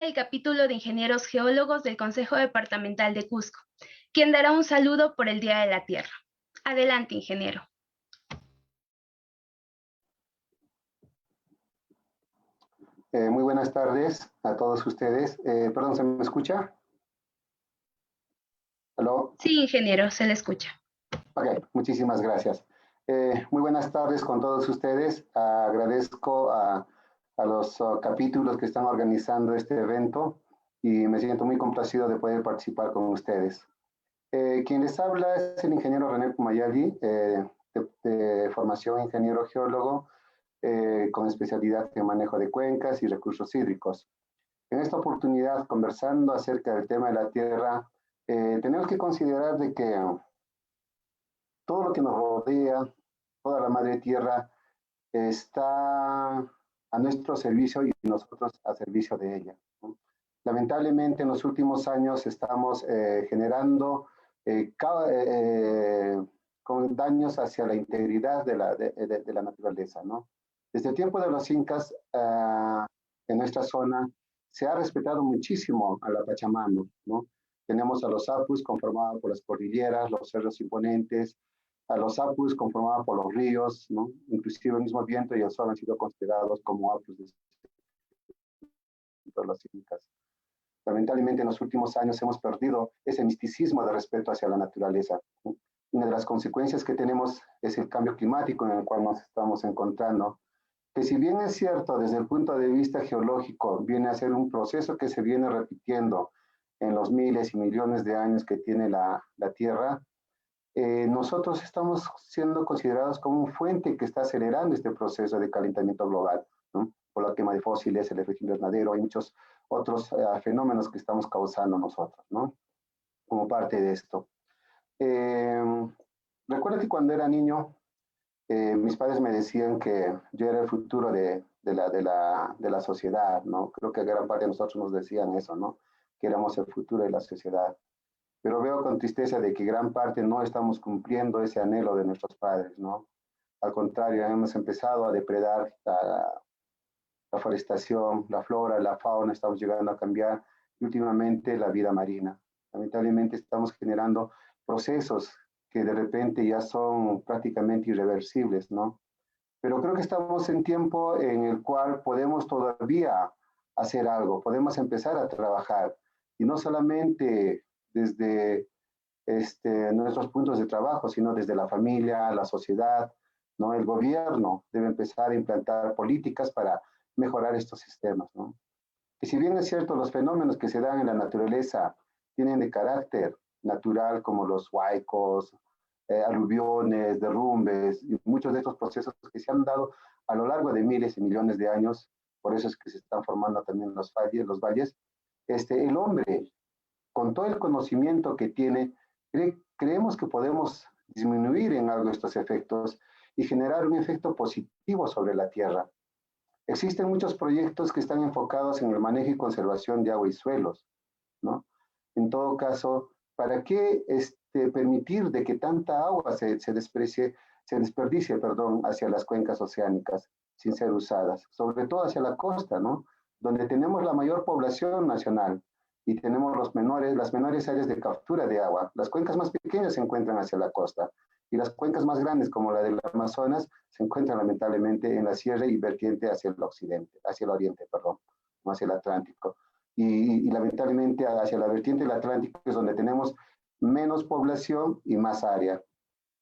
el capítulo de ingenieros geólogos del Consejo Departamental de Cusco, quien dará un saludo por el Día de la Tierra. Adelante, ingeniero. Muy buenas tardes a todos ustedes. Perdón, ¿se me escucha? ¿Aló? Sí, ingeniero, se le escucha. Ok, muchísimas gracias. Muy buenas tardes con todos ustedes. Agradezco a los capítulos que están organizando este evento y me siento muy complacido de poder participar con ustedes. Quien les habla es el ingeniero René Pumayali, de formación ingeniero geólogo, con especialidad en manejo de cuencas y recursos hídricos. En esta oportunidad, conversando acerca del tema de la tierra, tenemos que considerar de que todo lo que nos rodea, toda la madre tierra, está a nuestro servicio y nosotros a servicio de ella, ¿no? Lamentablemente, en los últimos años estamos generando con daños hacia la integridad de la naturaleza, ¿no? Desde el tiempo de los incas, en nuestra zona, se ha respetado muchísimo a la Pachamama, ¿no? Tenemos a los apus conformados por las cordilleras, los cerros imponentes, a los apus conformados por los ríos, ¿no? Inclusive el mismo viento y el sol han sido considerados como apus de los incas. Lamentablemente en los últimos años hemos perdido ese misticismo de respeto hacia la naturaleza. Una de las consecuencias que tenemos es el cambio climático en el cual nos estamos encontrando, que si bien es cierto desde el punto de vista geológico viene a ser un proceso que se viene repitiendo en los miles y millones de años que tiene la Tierra, nosotros estamos siendo considerados como un fuente que está acelerando este proceso de calentamiento global, ¿no? Por la quema de fósiles, el efecto invernadero y muchos otros fenómenos que estamos causando nosotros, ¿no? Como parte de esto. Recuerdo que cuando era niño, mis padres me decían que yo era el futuro de la sociedad, ¿no? Creo que gran parte de nosotros nos decían eso, ¿no? Que éramos el futuro de la sociedad. Pero veo con tristeza de que gran parte no estamos cumpliendo ese anhelo de nuestros padres, ¿no? Al contrario, hemos empezado a depredar la forestación, la flora, la fauna, estamos llegando a cambiar y últimamente la vida marina. Lamentablemente estamos generando procesos que de repente ya son prácticamente irreversibles, ¿no? Pero creo que estamos en tiempo en el cual podemos todavía hacer algo, podemos empezar a trabajar y no solamente desde nuestros puntos de trabajo, sino desde la familia, la sociedad, ¿no? El gobierno debe empezar a implantar políticas para mejorar estos sistemas, ¿no? Que si bien es cierto, los fenómenos que se dan en la naturaleza tienen de carácter natural, como los huaicos, aluviones, derrumbes, y muchos de estos procesos que se han dado a lo largo de miles y millones de años, por eso es que se están formando también los valles, el hombre, con todo el conocimiento que tiene, creemos que podemos disminuir en algo estos efectos y generar un efecto positivo sobre la Tierra. Existen muchos proyectos que están enfocados en el manejo y conservación de agua y suelos, ¿no? En todo caso, ¿para qué permitir de que tanta agua se desperdicie, perdón, hacia las cuencas oceánicas sin ser usadas? Sobre todo hacia la costa, ¿no? Donde tenemos la mayor población nacional y tenemos las menores áreas de captura de agua. Las cuencas más pequeñas se encuentran hacia la costa y las cuencas más grandes, como la del Amazonas, se encuentran lamentablemente en la sierra y vertiente hacia el occidente, hacia el oriente, perdón, no hacia el Atlántico. Y lamentablemente hacia la vertiente del Atlántico es donde tenemos menos población y más área.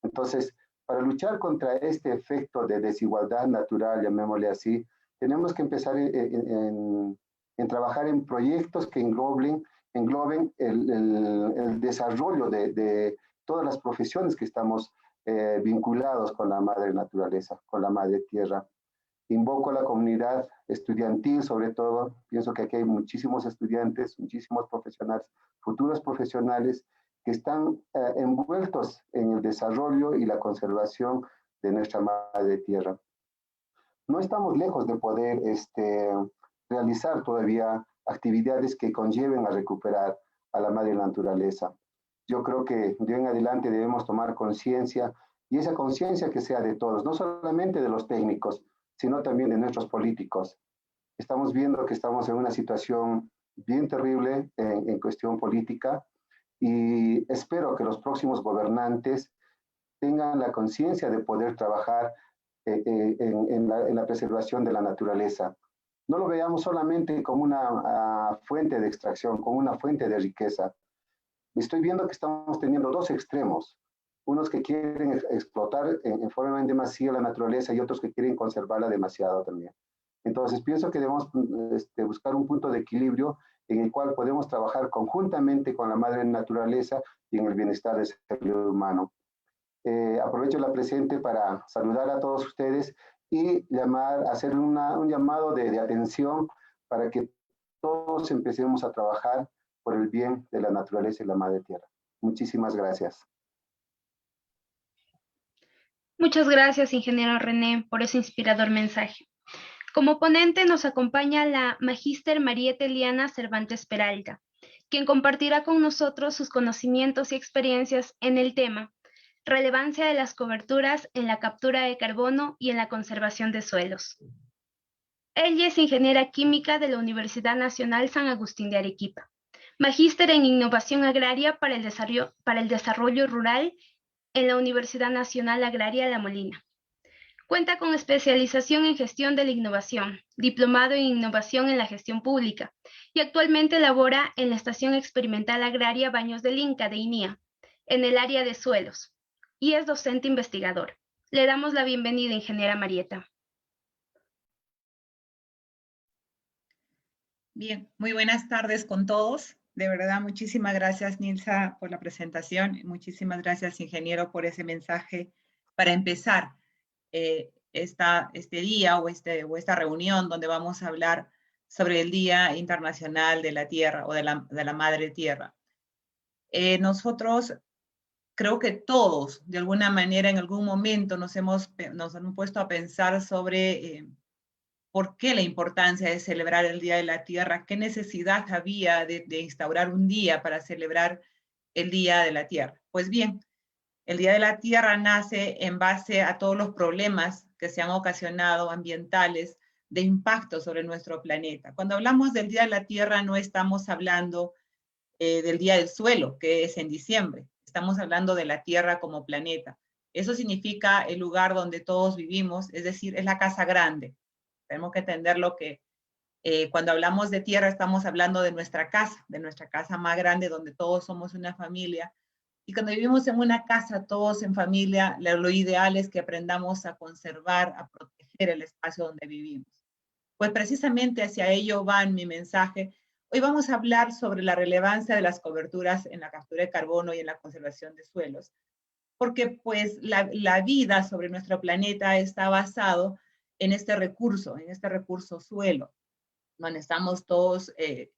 Entonces, para luchar contra este efecto de desigualdad natural, llamémosle así, tenemos que empezar en trabajar en proyectos que engloben el desarrollo de todas las profesiones que estamos vinculados con la madre naturaleza, con la madre tierra. Invoco a la comunidad estudiantil, sobre todo, pienso que aquí hay muchísimos estudiantes, muchísimos profesionales, futuros profesionales, que están envueltos en el desarrollo y la conservación de nuestra madre tierra. No estamos lejos de poder realizar todavía actividades que conlleven a recuperar a la madre naturaleza. Yo creo que de en adelante debemos tomar conciencia y esa conciencia que sea de todos, no solamente de los técnicos, sino también de nuestros políticos. Estamos viendo que estamos en una situación bien terrible en cuestión política, y espero que los próximos gobernantes tengan la conciencia de poder trabajar en la preservación de la naturaleza. No lo veamos solamente como una fuente de extracción, como una fuente de riqueza. Estoy viendo que estamos teniendo dos extremos, unos que quieren explotar en forma demasiada la naturaleza y otros que quieren conservarla demasiado también. Entonces pienso que debemos buscar un punto de equilibrio en el cual podemos trabajar conjuntamente con la madre naturaleza y en el bienestar del ser humano. Aprovecho la presente para saludar a todos ustedes y hacer un llamado de atención para que todos empecemos a trabajar por el bien de la naturaleza y la madre tierra. Muchísimas gracias. Muchas gracias, ingeniero René, por ese inspirador mensaje. Como ponente nos acompaña la magíster Marieta Eliana Cervantes Peralta, quien compartirá con nosotros sus conocimientos y experiencias en el tema relevancia de las coberturas en la captura de carbono y en la conservación de suelos. Ella es ingeniera química de la Universidad Nacional San Agustín de Arequipa, magíster en innovación agraria para el desarrollo rural en la Universidad Nacional Agraria La Molina. Cuenta con especialización en gestión de la innovación, diplomado en innovación en la gestión pública y actualmente labora en la Estación Experimental Agraria Baños del Inca de INIA, en el área de suelos, y es docente investigador. Le damos la bienvenida, ingeniera Marieta. Bien, muy buenas tardes con todos. De verdad, muchísimas gracias, Nilsa, por la presentación. Muchísimas gracias, ingeniero, por ese mensaje para empezar este día o esta reunión donde vamos a hablar sobre el Día Internacional de la Tierra o de la Madre Tierra. Nosotros, creo que todos, de alguna manera, en algún momento nos hemos puesto a pensar sobre por qué la importancia de celebrar el Día de la Tierra, qué necesidad había de instaurar un día para celebrar el Día de la Tierra. Pues bien, el Día de la Tierra nace en base a todos los problemas que se han ocasionado ambientales de impacto sobre nuestro planeta. Cuando hablamos del Día de la Tierra no estamos hablando del Día del Suelo, que es en diciembre. Estamos hablando de la Tierra como planeta. Eso significa el lugar donde todos vivimos, es decir, es la casa grande. Tenemos que entender lo que cuando hablamos de tierra estamos hablando de nuestra casa más grande donde todos somos una familia. Y cuando vivimos en una casa todos en familia, lo ideal es que aprendamos a conservar, a proteger el espacio donde vivimos. Pues precisamente hacia ello va mi mensaje. Hoy vamos a hablar sobre la relevancia de las coberturas en la captura de carbono y en la conservación de suelos, porque pues la vida sobre nuestro planeta está basado en este recurso suelo, donde estamos todos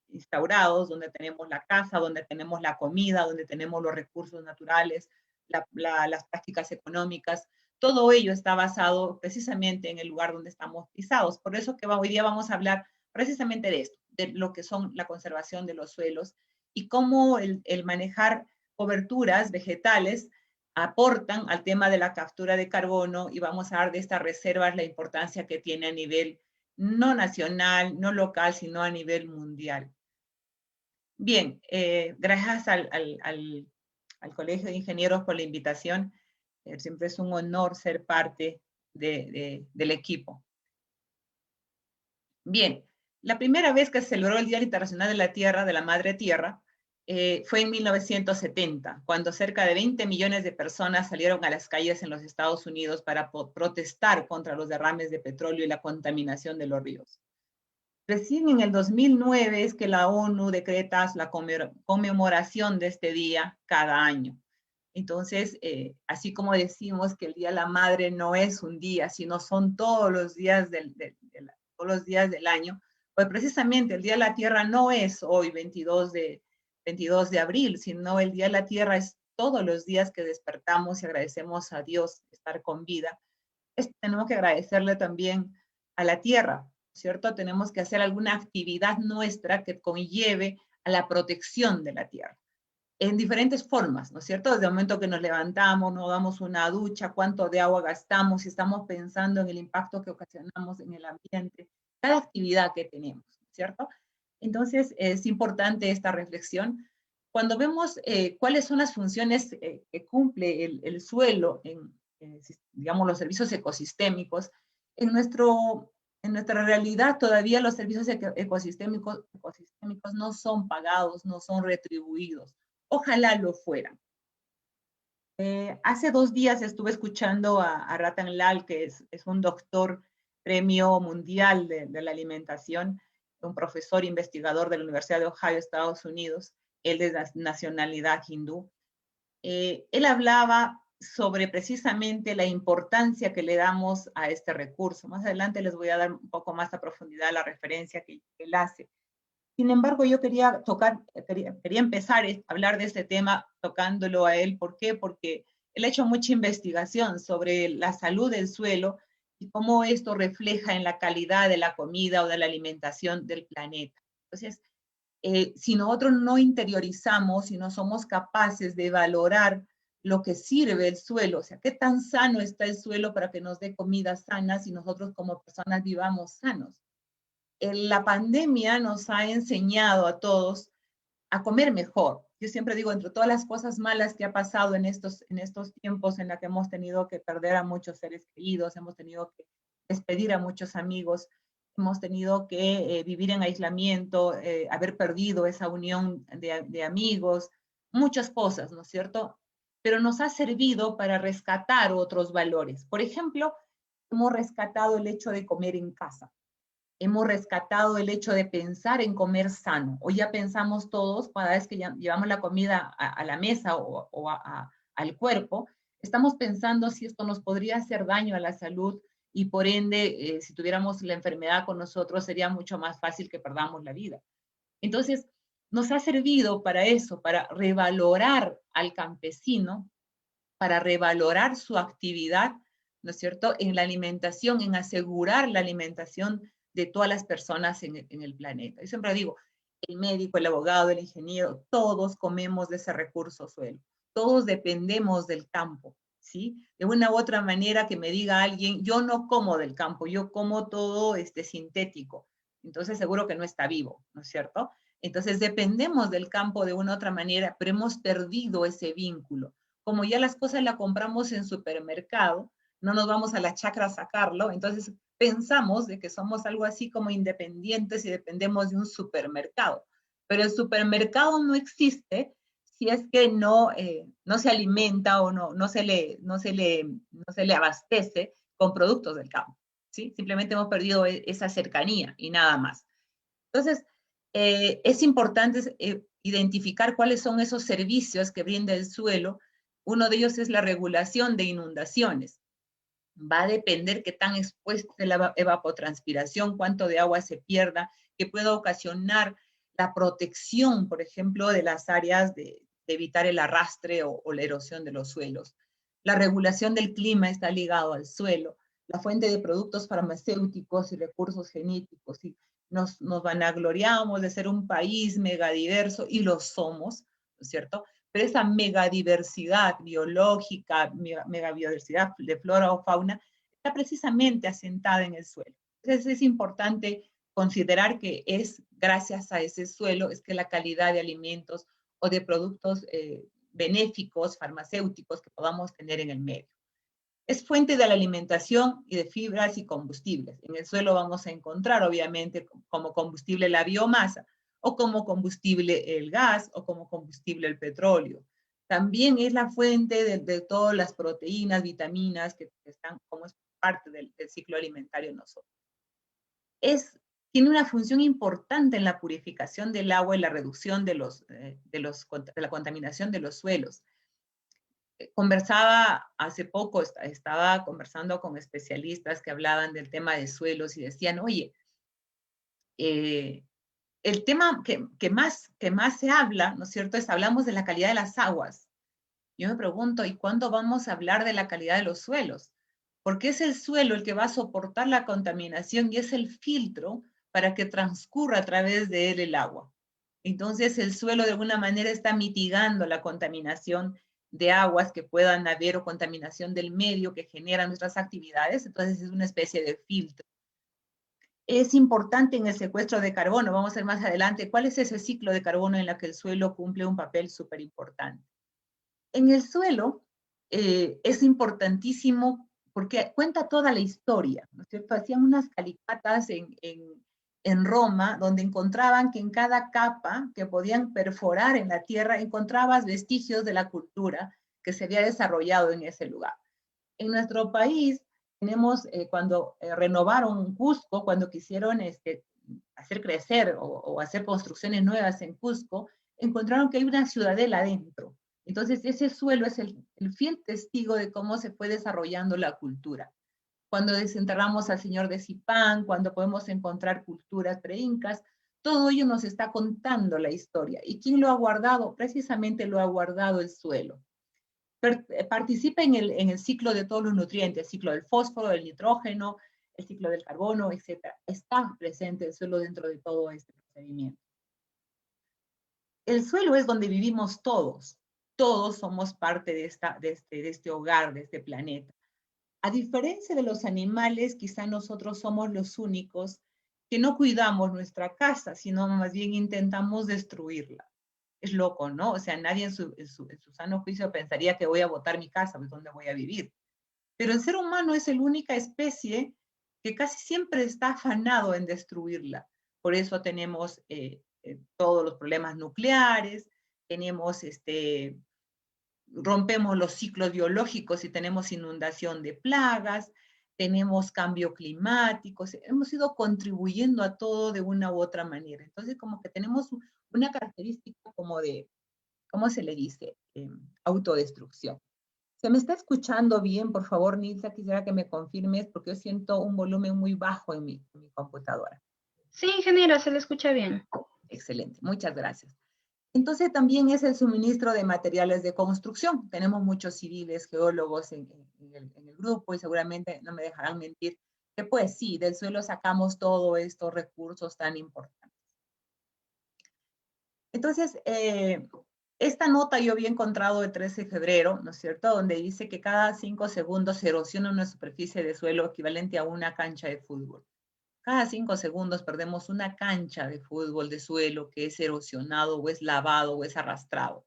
instaurados, donde tenemos la casa, donde tenemos la comida, donde tenemos los recursos naturales, las prácticas económicas. Todo ello está basado precisamente en el lugar donde estamos pisados. Por eso que hoy día vamos a hablar precisamente de esto, de lo que son la conservación de los suelos y cómo el manejar coberturas vegetales aportan al tema de la captura de carbono, y vamos a dar de estas reservas la importancia que tiene a nivel no nacional, no local, sino a nivel mundial. Bien, gracias al Colegio de Ingenieros por la invitación. Siempre es un honor ser parte del equipo. Bien, la primera vez que se celebró el Día Internacional de la Tierra, de la Madre Tierra, fue en 1970, cuando cerca de 20 millones de personas salieron a las calles en los Estados Unidos para protestar contra los derrames de petróleo y la contaminación de los ríos. Recién en el 2009 es que la ONU decreta la conmemoración de este día cada año. Entonces, así como decimos que el Día de la Madre no es un día, sino son todos los días todos los días del año, pues precisamente el Día de la Tierra no es hoy 22 de abril, sino el Día de la Tierra es todos los días que despertamos y agradecemos a Dios estar con vida. Tenemos que agradecerle también a la tierra, ¿cierto? Tenemos que hacer alguna actividad nuestra que conlleve a la protección de la tierra, en diferentes formas, ¿no es cierto? Desde el momento que nos levantamos, nos damos una ducha, cuánto de agua gastamos, si estamos pensando en el impacto que ocasionamos en el ambiente, cada actividad que tenemos, ¿cierto? Entonces, es importante esta reflexión. Cuando vemos cuáles son las funciones que cumple el suelo en, digamos, los servicios ecosistémicos, en, en nuestra realidad todavía los servicios ecosistémicos no son pagados, no son retribuidos. Ojalá lo fueran. Hace 2 días estuve escuchando a Ratan Lal, que es un doctor premio mundial de la alimentación, un profesor investigador de la Universidad de Ohio, Estados Unidos. Él es de nacionalidad hindú. Él hablaba sobre precisamente la importancia que le damos a este recurso. Más adelante les voy a dar un poco más a profundidad la referencia que él hace. Sin embargo, yo quería empezar a hablar de este tema tocándolo a él. ¿Por qué? Porque él ha hecho mucha investigación sobre la salud del suelo y cómo esto refleja en la calidad de la comida o de la alimentación del planeta. Entonces, si nosotros no interiorizamos, si no somos capaces de valorar lo que sirve el suelo, o sea, qué tan sano está el suelo para que nos dé comida sana si nosotros como personas vivamos sanos. La pandemia nos ha enseñado a todos a comer mejor. Yo siempre digo, entre todas las cosas malas que ha pasado en estos tiempos en los que hemos tenido que perder a muchos seres queridos, hemos tenido que despedir a muchos amigos, hemos tenido que vivir en aislamiento, haber perdido esa unión de amigos, muchas cosas, ¿no es cierto? Pero nos ha servido para rescatar otros valores. Por ejemplo, hemos rescatado el hecho de comer en casa. Hemos rescatado el hecho de pensar en comer sano. Hoy ya pensamos todos, cada vez que ya llevamos la comida a la mesa o al cuerpo, estamos pensando si esto nos podría hacer daño a la salud y por ende, si tuviéramos la enfermedad con nosotros, sería mucho más fácil que perdamos la vida. Entonces, nos ha servido para eso, para revalorar al campesino, para revalorar su actividad, ¿no es cierto?, en la alimentación, en asegurar la alimentación de todas las personas en el planeta. Yo siempre digo, el médico, el abogado, el ingeniero, todos comemos de ese recurso suelo. Todos dependemos del campo, ¿sí? De una u otra manera que me diga alguien, yo no como del campo, yo como todo sintético. Entonces seguro que no está vivo, ¿no es cierto? Entonces dependemos del campo de una u otra manera, pero hemos perdido ese vínculo. Como ya las cosas las compramos en supermercado, no nos vamos a la chacra a sacarlo, entonces pensamos de que somos algo así como independientes y dependemos de un supermercado. Pero el supermercado no existe si es que no se alimenta o no se le abastece con productos del campo, ¿sí? Simplemente hemos perdido esa cercanía y nada más. Entonces, es importante identificar cuáles son esos servicios que brinda el suelo. Uno de ellos es la regulación de inundaciones. Va a depender qué tan expuesta es la evapotranspiración, cuánto de agua se pierda, que pueda ocasionar la protección, por ejemplo, de las áreas de evitar el arrastre o la erosión de los suelos. La regulación del clima está ligado al suelo, la fuente de productos farmacéuticos y recursos genéticos. Y nos vanagloriamos de ser un país megadiverso, y lo somos, ¿no es cierto? Pero esa megadiversidad biológica, megabiodiversidad de flora o fauna, está precisamente asentada en el suelo. Entonces es importante considerar que es gracias a ese suelo es que la calidad de alimentos o de productos benéficos, farmacéuticos que podamos tener en el medio. Es fuente de la alimentación y de fibras y combustibles. En el suelo vamos a encontrar, obviamente, como combustible la biomasa, o como combustible el gas, o como combustible el petróleo. También es la fuente de todas las proteínas, vitaminas que están como parte del ciclo alimentario en nosotros. Tiene una función importante en la purificación del agua y la reducción de la contaminación de los suelos. Conversaba hace poco, estaba conversando con especialistas que hablaban del tema de suelos y decían, oye, el tema que más se habla, ¿no es cierto?, hablamos de la calidad de las aguas. Yo me pregunto, ¿y cuándo vamos a hablar de la calidad de los suelos? Porque es el suelo el que va a soportar la contaminación y es el filtro para que transcurra a través de él el agua. Entonces el suelo de alguna manera está mitigando la contaminación de aguas que puedan haber o contaminación del medio que generan nuestras actividades. Entonces es una especie de filtro. es importante en el secuestro de carbono. Vamos a ver más adelante cuál es ese ciclo de carbono en el que el suelo cumple un papel súper importante. En el suelo es importantísimo porque cuenta toda la historia, ¿no es cierto? Hacían unas calicatas en Roma, donde encontraban que en cada capa que podían perforar en la tierra, encontrabas vestigios de la cultura que se había desarrollado en ese lugar. En nuestro país tenemos, cuando renovaron Cusco, cuando quisieron hacer crecer o hacer construcciones nuevas en Cusco, encontraron que hay una ciudadela adentro. Entonces, ese suelo es el fiel testigo de cómo se fue desarrollando la cultura. Cuando desenterramos al señor de Zipán, cuando podemos encontrar culturas preincas, todo ello nos está contando la historia. ¿Y quién lo ha guardado? Precisamente lo ha guardado el suelo. Participa en el ciclo de todos los nutrientes, el ciclo del fósforo, del nitrógeno, el ciclo del carbono, etc. Está presente el suelo dentro de todo este procedimiento. El suelo es donde vivimos todos. Todos somos parte de este hogar, de este planeta. A diferencia de los animales, quizá nosotros somos los únicos que no cuidamos nuestra casa, sino más bien intentamos destruirla. Es loco, ¿no? O sea, nadie en su sano juicio pensaría que voy a botar mi casa, pues ¿dónde voy a vivir? Pero el ser humano es la única especie que casi siempre está afanado en destruirla. Por eso tenemos todos los problemas nucleares, tenemos rompemos los ciclos biológicos y tenemos inundación de plagas, tenemos cambio climático, hemos ido contribuyendo a todo de una u otra manera. Entonces, como que tenemos una característica como de, ¿cómo se le dice? Autodestrucción. ¿Se me está escuchando bien? Por favor, Nilsa, quisiera que me confirmes porque yo siento un volumen muy bajo en mi computadora. Sí, ingeniera, se le escucha bien. Excelente, muchas gracias. Entonces también es el suministro de materiales de construcción. Tenemos muchos civiles, geólogos en el grupo y seguramente no me dejarán mentir que pues sí, del suelo sacamos todos estos recursos tan importantes. Entonces, esta nota yo había encontrado el 13 de febrero, ¿no es cierto?, donde dice que cada 5 segundos se erosiona una superficie de suelo equivalente a una cancha de fútbol. Cada 5 segundos perdemos una cancha de fútbol de suelo que es erosionado o es lavado o es arrastrado.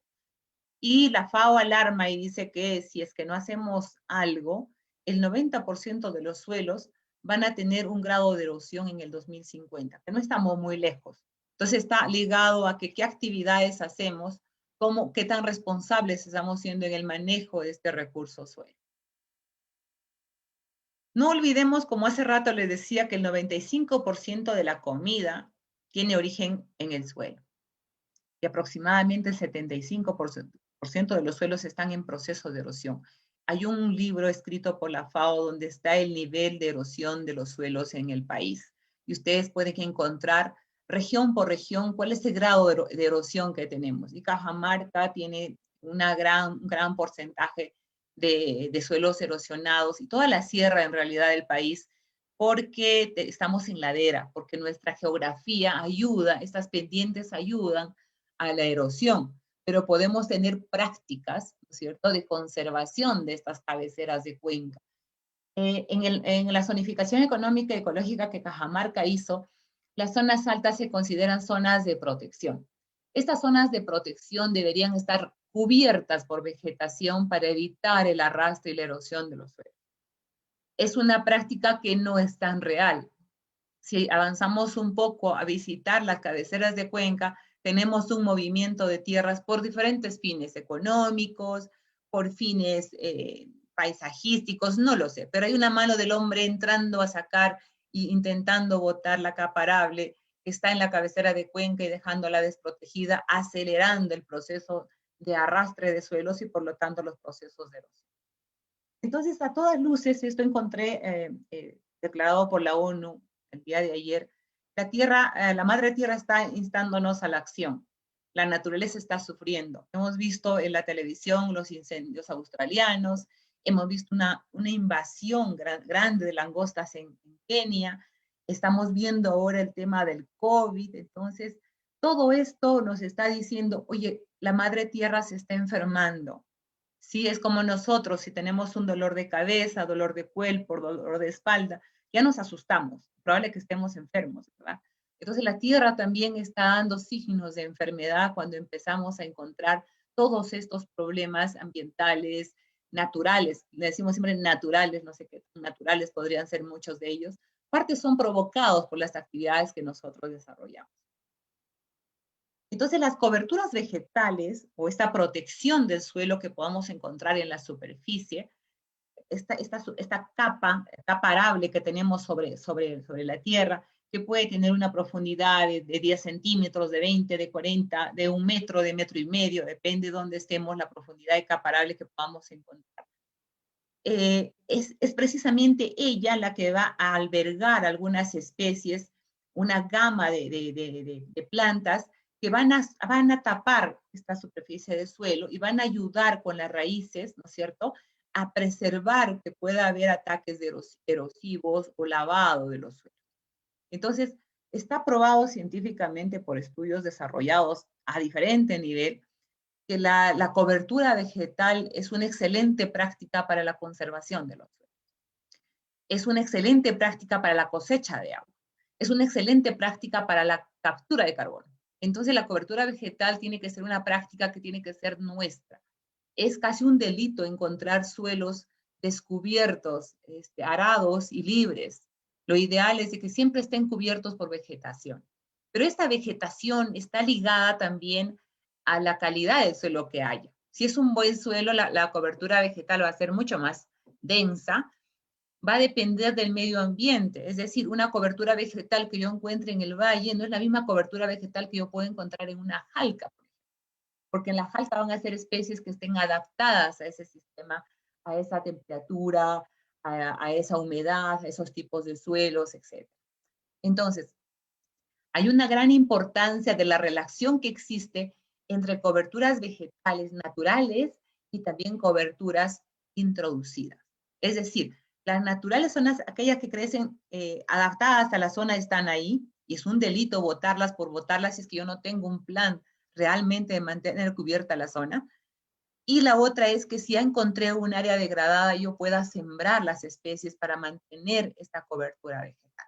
Y la FAO alarma y dice que si es que no hacemos algo, el 90% de los suelos van a tener un grado de erosión en el 2050, que no estamos muy lejos. Entonces está ligado a que qué actividades hacemos, qué tan responsables estamos siendo en el manejo de este recurso suelo. No olvidemos, como hace rato les decía, que el 95% de la comida tiene origen en el suelo. Y aproximadamente el 75% de los suelos están en proceso de erosión. Hay un libro escrito por la FAO donde está el nivel de erosión de los suelos en el país. Y ustedes pueden encontrar región por región cuál es el grado de erosión que tenemos. Y Cajamarca tiene un gran porcentaje de suelos erosionados y toda la sierra en realidad del país, porque estamos en ladera, porque nuestra geografía ayuda, estas pendientes ayudan a la erosión, pero podemos tener prácticas, ¿no es cierto?, de conservación de estas cabeceras de cuenca. En la zonificación económica y ecológica que Cajamarca hizo, las zonas altas se consideran zonas de protección. Estas zonas de protección deberían estar cubiertas por vegetación para evitar el arrastre y la erosión de los suelos. Es una práctica que no es tan real. Si avanzamos un poco a visitar las cabeceras de cuenca, tenemos un movimiento de tierras por diferentes fines económicos, por fines paisajísticos, no lo sé, pero hay una mano del hombre entrando a sacar e intentando botar la capa arable que está en la cabecera de cuenca y dejándola desprotegida, acelerando el proceso de arrastre de suelos y por lo tanto los procesos de erosión. Entonces, a todas luces, esto encontré declarado por la ONU el día de ayer, la madre tierra está instándonos a la acción. La naturaleza está sufriendo. Hemos visto en la televisión los incendios australianos, hemos visto una invasión grande de langostas en Kenia, estamos viendo ahora el tema del COVID. Entonces, todo esto nos está diciendo, oye, la madre tierra se está enfermando. Sí, es como nosotros, si tenemos un dolor de cabeza, dolor de cuerpo, dolor de espalda, ya nos asustamos, probable que estemos enfermos, ¿verdad? Entonces la tierra también está dando signos de enfermedad cuando empezamos a encontrar todos estos problemas ambientales, naturales, le decimos siempre naturales, no sé qué naturales podrían ser muchos de ellos, parte son provocados por las actividades que nosotros desarrollamos. Entonces las coberturas vegetales o esta protección del suelo que podamos encontrar en la superficie, esta capa arable que tenemos sobre la tierra, que puede tener una profundidad de 10 centímetros, de 20, de 40, de 1 metro, de 1,5 metros, depende de dónde estemos, la profundidad de capa arable que podamos encontrar. Es precisamente ella la que va a albergar algunas especies, una gama de plantas que van a tapar esta superficie de suelo y van a ayudar con las raíces, ¿no es cierto?, a preservar que pueda haber ataques erosivos o lavado de los suelos. Entonces, está probado científicamente por estudios desarrollados a diferente nivel que la cobertura vegetal es una excelente práctica para la conservación de los suelos. Es una excelente práctica para la cosecha de agua. Es una excelente práctica para la captura de carbono. Entonces, la cobertura vegetal tiene que ser una práctica que tiene que ser nuestra. Es casi un delito encontrar suelos descubiertos, arados y libres. Lo ideal es de que siempre estén cubiertos por vegetación. Pero esta vegetación está ligada también a la calidad del suelo que haya. Si es un buen suelo, la cobertura vegetal va a ser mucho más densa, va a depender del medio ambiente, es decir, una cobertura vegetal que yo encuentre en el valle no es la misma cobertura vegetal que yo puedo encontrar en una jalca, porque en la jalca van a ser especies que estén adaptadas a ese sistema, a esa temperatura, a esa humedad, a esos tipos de suelos, etc. Entonces, hay una gran importancia de la relación que existe entre coberturas vegetales naturales y también coberturas introducidas. Es decir, las naturales son aquellas que crecen adaptadas a la zona, están ahí, y es un delito botarlas por botarlas si es que yo no tengo un plan realmente de mantener cubierta la zona. Y la otra es que si ya encontré un área degradada, yo pueda sembrar las especies para mantener esta cobertura vegetal.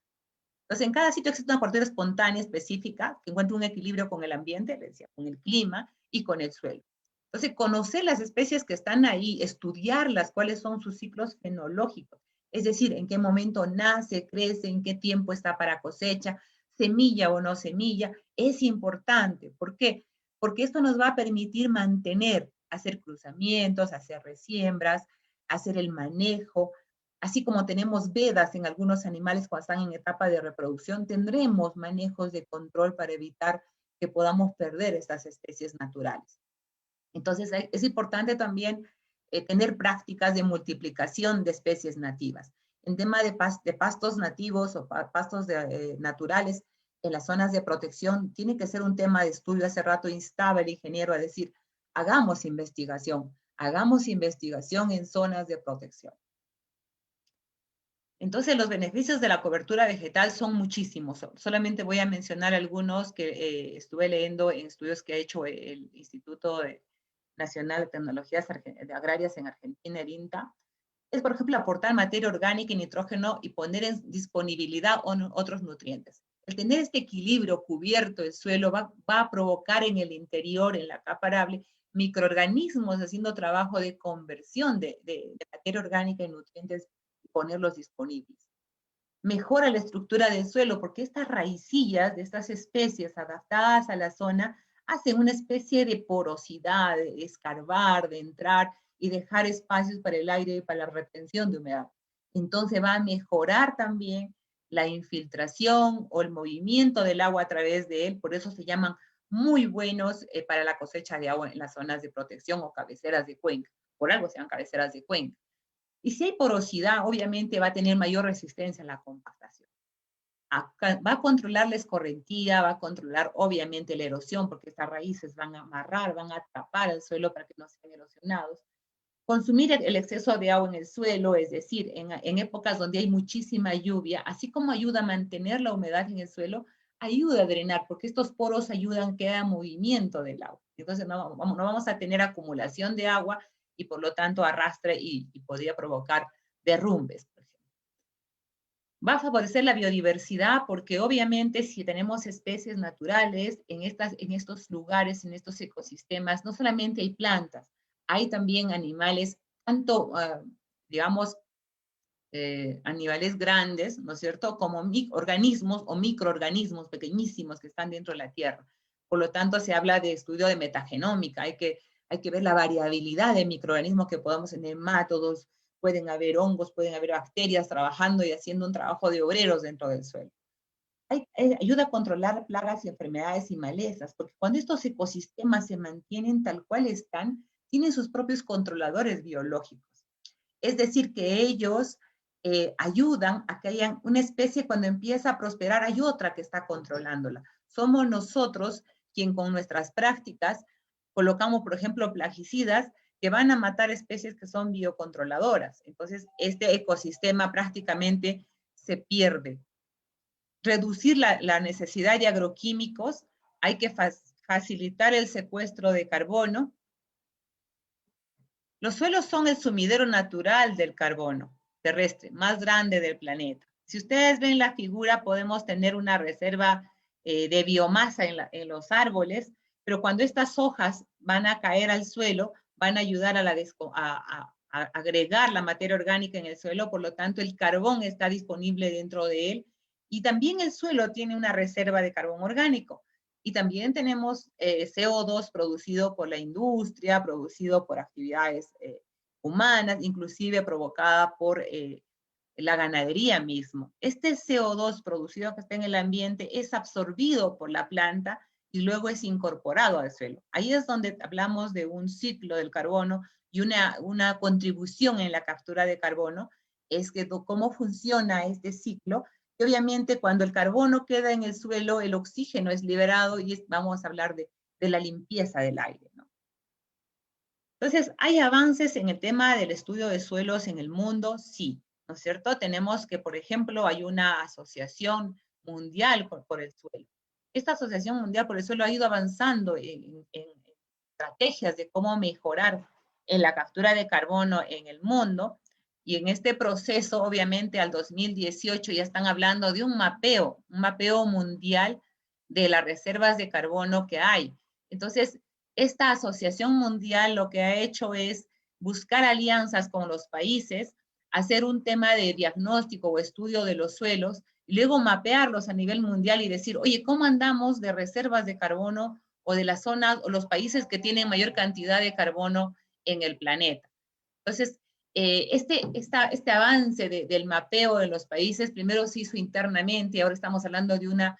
Entonces, en cada sitio existe una cobertura espontánea específica que encuentra un equilibrio con el ambiente, les decía, con el clima y con el suelo. Entonces, conocer las especies que están ahí, estudiarlas, cuáles son sus ciclos fenológicos, es decir, en qué momento nace, crece, en qué tiempo está para cosecha, semilla o no semilla, es importante. ¿Por qué? Porque esto nos va a permitir mantener, hacer cruzamientos, hacer resiembras, hacer el manejo. Así como tenemos vedas en algunos animales cuando están en etapa de reproducción, tendremos manejos de control para evitar que podamos perder estas especies naturales. Entonces, es importante también tener prácticas de multiplicación de especies nativas. En tema de pastos nativos o pastos naturales en las zonas de protección, tiene que ser un tema de estudio. Hace rato instaba el ingeniero a decir, hagamos investigación en zonas de protección. Entonces, los beneficios de la cobertura vegetal son muchísimos. Solamente voy a mencionar algunos que estuve leyendo en estudios que ha hecho el Instituto Nacional de Tecnologías Agrarias en Argentina, el INTA. Es, por ejemplo, aportar materia orgánica y nitrógeno y poner en disponibilidad otros nutrientes. El tener este equilibrio cubierto el suelo va a provocar en el interior, en la capa arable, microorganismos haciendo trabajo de conversión de materia orgánica y nutrientes, ponerlos disponibles. Mejora la estructura del suelo porque estas raicillas de estas especies adaptadas a la zona hacen una especie de porosidad, de escarbar, de entrar y dejar espacios para el aire y para la retención de humedad. Entonces va a mejorar también la infiltración o el movimiento del agua a través de él, por eso se llaman muy buenos para la cosecha de agua en las zonas de protección o cabeceras de cuenca. Por algo se llaman cabeceras de cuenca. Y si hay porosidad, obviamente va a tener mayor resistencia a la compactación. Va a controlar la escorrentía, va a controlar obviamente la erosión, porque estas raíces van a amarrar, van a tapar el suelo para que no sean erosionados. Consumir el exceso de agua en el suelo, es decir, en épocas donde hay muchísima lluvia, así como ayuda a mantener la humedad en el suelo, ayuda a drenar, porque estos poros ayudan a que haya movimiento del agua. Entonces no vamos a tener acumulación de agua y por lo tanto arrastre y podría provocar derrumbes, por ejemplo. Va a favorecer la biodiversidad porque obviamente si tenemos especies naturales en estos lugares, en estos ecosistemas, no solamente hay plantas, hay también animales, tanto, digamos, animales grandes, ¿no es cierto?, como organismos o microorganismos pequeñísimos que están dentro de la Tierra. Por lo tanto, se habla de estudio de metagenómica, hay que ver la variabilidad de microorganismos que podamos tener, nematodos, pueden haber hongos, pueden haber bacterias trabajando y haciendo un trabajo de obreros dentro del suelo. Ayuda a controlar plagas y enfermedades y malezas, porque cuando estos ecosistemas se mantienen tal cual están, tienen sus propios controladores biológicos. Es decir, que ellos ayudan a que haya una especie, cuando empieza a prosperar, hay otra que está controlándola. Somos nosotros quien con nuestras prácticas colocamos, por ejemplo, plaguicidas que van a matar especies que son biocontroladoras. Entonces, este ecosistema prácticamente se pierde. Reducir la necesidad de agroquímicos, hay que facilitar el secuestro de carbono. Los suelos son el sumidero natural del carbono terrestre más grande del planeta. Si ustedes ven la figura, podemos tener una reserva de biomasa en los árboles, pero cuando estas hojas van a caer al suelo, van a ayudar a agregar la materia orgánica en el suelo, por lo tanto el carbón está disponible dentro de él, y también el suelo tiene una reserva de carbón orgánico. Y también tenemos CO2 producido por la industria, producido por actividades humanas, inclusive provocada por la ganadería mismo. Este CO2 producido que está en el ambiente es absorbido por la planta y luego es incorporado al suelo. Ahí es donde hablamos de un ciclo del carbono y una contribución en la captura de carbono, es que cómo funciona este ciclo. Y obviamente cuando el carbono queda en el suelo, el oxígeno es liberado y vamos a hablar de la limpieza del aire, ¿no? Entonces, ¿hay avances en el tema del estudio de suelos en el mundo? Sí, ¿no es cierto? Tenemos que, por ejemplo, hay una asociación mundial por el suelo. Esta asociación mundial por el suelo ha ido avanzando en estrategias de cómo mejorar en la captura de carbono en el mundo. Y en este proceso, obviamente, al 2018 ya están hablando de un mapeo mundial de las reservas de carbono que hay. Entonces, esta asociación mundial lo que ha hecho es buscar alianzas con los países, hacer un tema de diagnóstico o estudio de los suelos, y luego mapearlos a nivel mundial y decir, oye, ¿cómo andamos de reservas de carbono o de las zonas o los países que tienen mayor cantidad de carbono en el planeta? Entonces, este avance del mapeo de los países, primero se hizo internamente, ahora estamos hablando de una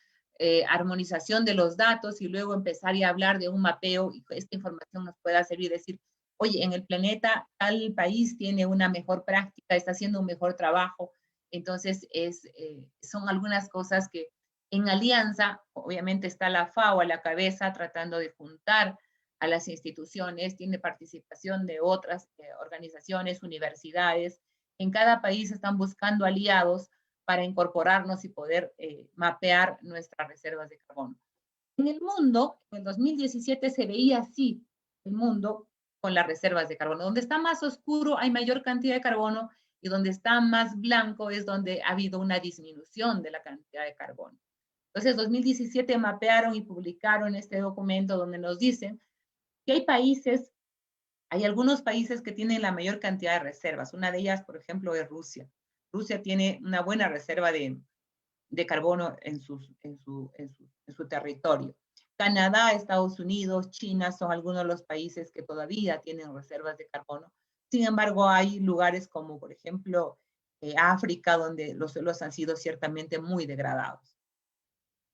armonización de los datos y luego empezar a hablar de un mapeo y esta información nos pueda servir, decir, oye, en el planeta tal país tiene una mejor práctica, está haciendo un mejor trabajo. Entonces, son algunas cosas que en alianza, obviamente está la FAO a la cabeza tratando de juntar a las instituciones, tiene participación de otras organizaciones, universidades. En cada país están buscando aliados para incorporarnos y poder mapear nuestras reservas de carbono. En el mundo, en el 2017 se veía así el mundo con las reservas de carbono. Donde está más oscuro hay mayor cantidad de carbono y donde está más blanco es donde ha habido una disminución de la cantidad de carbono. Entonces, 2017 mapearon y publicaron este documento donde nos dicen que hay algunos países que tienen la mayor cantidad de reservas. Una de ellas, por ejemplo, es Rusia. Rusia tiene una buena reserva de carbono en su territorio. Canadá, Estados Unidos, China son algunos de los países que todavía tienen reservas de carbono. Sin embargo, hay lugares como, por ejemplo, África, donde los suelos han sido ciertamente muy degradados.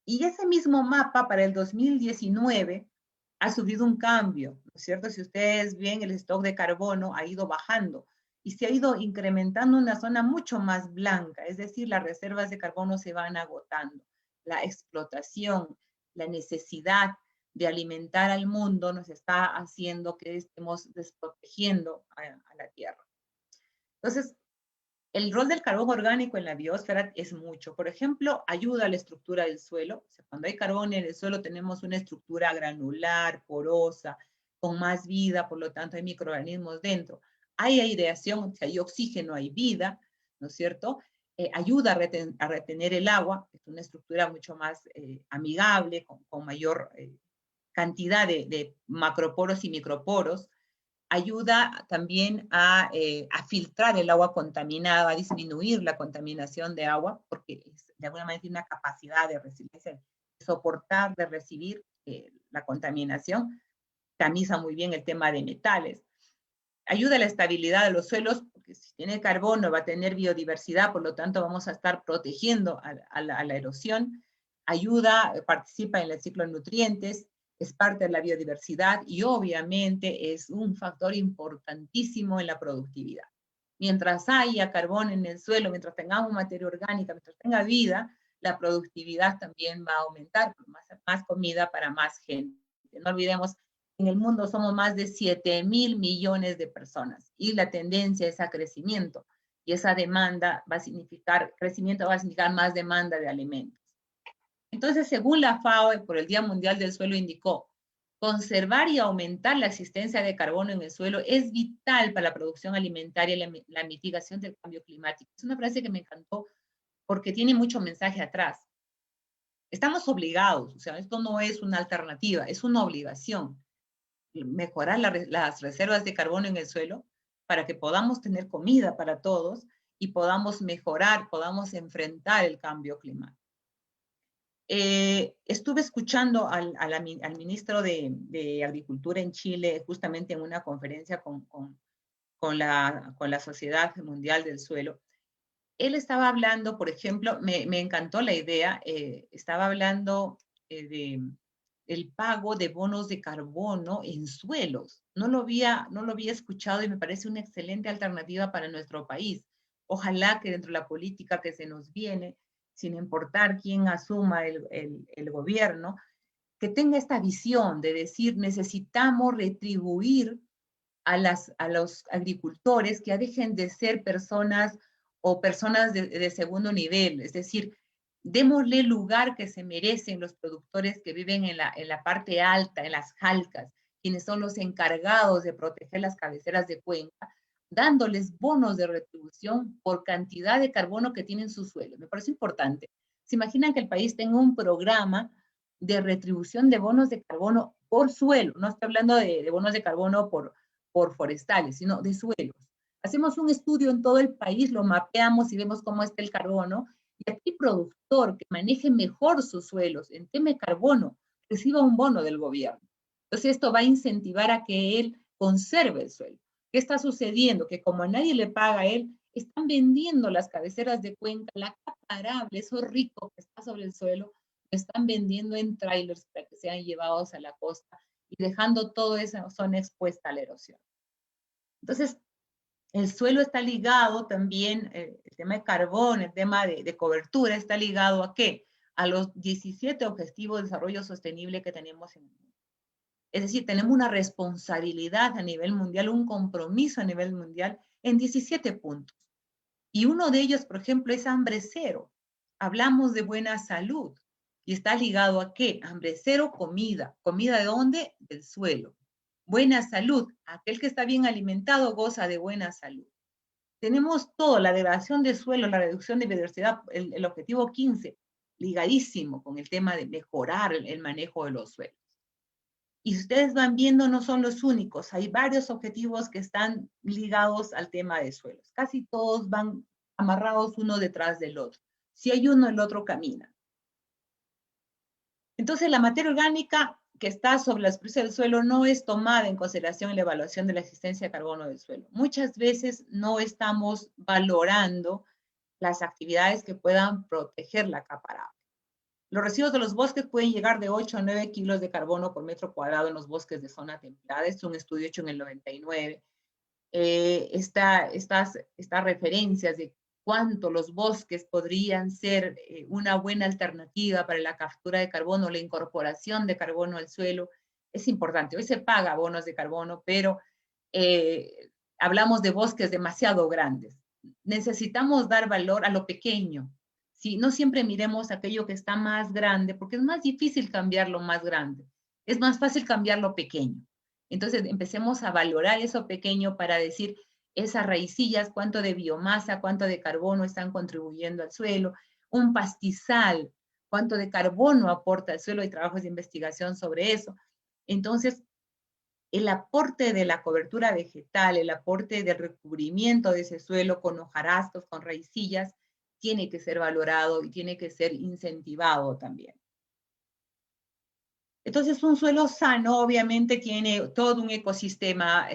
Y ese mismo mapa para el 2019 ha sufrido un cambio, ¿no es cierto? Si ustedes ven, el stock de carbono ha ido bajando y se ha ido incrementando una zona mucho más blanca, es decir, las reservas de carbono se van agotando. La explotación, la necesidad de alimentar al mundo nos está haciendo que estemos desprotegiendo a la Tierra. Entonces, el rol del carbón orgánico en la biosfera es mucho. Por ejemplo, ayuda a la estructura del suelo. O sea, cuando hay carbón en el suelo tenemos una estructura granular, porosa, con más vida, por lo tanto hay microorganismos dentro. Hay aireación, si hay oxígeno, hay vida, ¿no es cierto? ayuda a retener el agua, es una estructura mucho más amigable, con mayor cantidad de macroporos y microporos, ayuda también a filtrar el agua contaminada, a disminuir la contaminación de agua, porque de alguna manera tiene una capacidad de resiliencia, de soportar, de recibir la contaminación. Tamiza muy bien el tema de metales. Ayuda a la estabilidad de los suelos, porque si tiene carbono va a tener biodiversidad, por lo tanto vamos a estar protegiendo a la erosión. Ayuda, participa en el ciclo de nutrientes, es parte de la biodiversidad y obviamente es un factor importantísimo en la productividad. Mientras haya carbón en el suelo, mientras tengamos materia orgánica, mientras tenga vida, la productividad también va a aumentar, más comida para más gente. No olvidemos, en el mundo somos más de 7.000 millones de personas y la tendencia es a crecimiento y esa demanda va a significar, crecimiento va a significar más demanda de alimentos. Entonces, según la FAO, por el Día Mundial del Suelo indicó, conservar y aumentar la existencia de carbono en el suelo es vital para la producción alimentaria y la mitigación del cambio climático. Es una frase que me encantó porque tiene mucho mensaje atrás. Estamos obligados, o sea, esto no es una alternativa, es una obligación. Mejorar las reservas de carbono en el suelo para que podamos tener comida para todos y podamos mejorar, podamos enfrentar el cambio climático. Estuve escuchando al ministro de Agricultura en Chile justamente en una conferencia con la Sociedad Mundial del Suelo. Él estaba hablando, por ejemplo, me encantó la idea, estaba hablando del pago de bonos de carbono en suelos. No lo había escuchado y me parece una excelente alternativa para nuestro país. Ojalá que dentro de la política que se nos viene, sin importar quién asuma el gobierno, que tenga esta visión de decir, necesitamos retribuir a los agricultores, que dejen de ser personas o personas de segundo nivel, es decir, démosle el lugar que se merecen los productores que viven en la parte alta, en las jalcas, quienes son los encargados de proteger las cabeceras de cuenca, dándoles bonos de retribución por cantidad de carbono que tienen sus suelos. Me parece importante. ¿Se imaginan que el país tenga un programa de retribución de bonos de carbono por suelo? No estoy hablando de bonos de carbono por forestales, sino de suelos. Hacemos un estudio en todo el país, lo mapeamos y vemos cómo está el carbono, y aquel productor que maneje mejor sus suelos en tema de carbono reciba un bono del gobierno. Entonces esto va a incentivar a que él conserve el suelo. ¿Qué está sucediendo? Que como a nadie le paga a él, están vendiendo las cabeceras de cuenca, la capa arable, eso rico que está sobre el suelo, lo están vendiendo en trailers para que sean llevados a la costa y dejando toda esa zona expuesta a la erosión. Entonces, el suelo está ligado también, el tema de carbón, el tema de cobertura está ligado ¿a qué? A los 17 Objetivos de Desarrollo Sostenible que tenemos en el mundo. Es decir, tenemos una responsabilidad a nivel mundial, un compromiso a nivel mundial en 17 puntos. Y uno de ellos, por ejemplo, es hambre cero. Hablamos de buena salud y está ligado ¿a qué? Hambre cero, comida. ¿Comida de dónde? Del suelo. Buena salud. Aquel que está bien alimentado goza de buena salud. Tenemos todo, la degradación de suelo, la reducción de biodiversidad, el objetivo 15, ligadísimo con el tema de mejorar el manejo de los suelos. Y si ustedes van viendo, no son los únicos. Hay varios objetivos que están ligados al tema de suelos. Casi todos van amarrados uno detrás del otro. Si hay uno, el otro camina. Entonces, la materia orgánica que está sobre la superficie del suelo no es tomada en consideración en la evaluación de la existencia de carbono del suelo. Muchas veces no estamos valorando las actividades que puedan proteger la capa arable. Los residuos de los bosques pueden llegar de 8 a 9 kilos de carbono por metro cuadrado en los bosques de zona templada. Es un estudio hecho en el 99. Estas referencias de cuánto los bosques podrían ser una buena alternativa para la captura de carbono, la incorporación de carbono al suelo, es importante. Hoy se paga bonos de carbono, pero hablamos de bosques demasiado grandes. Necesitamos dar valor a lo pequeño. ¿Sí? No siempre miremos aquello que está más grande, porque es más difícil cambiar lo más grande. Es más fácil cambiar lo pequeño. Entonces, empecemos a valorar eso pequeño para decir, esas raicillas, cuánto de biomasa, cuánto de carbono están contribuyendo al suelo, un pastizal, cuánto de carbono aporta al suelo, hay trabajos de investigación sobre eso. Entonces, el aporte de la cobertura vegetal, el aporte del recubrimiento de ese suelo con hojarascos, con raicillas, tiene que ser valorado y tiene que ser incentivado también. Entonces, un suelo sano obviamente tiene todo un ecosistema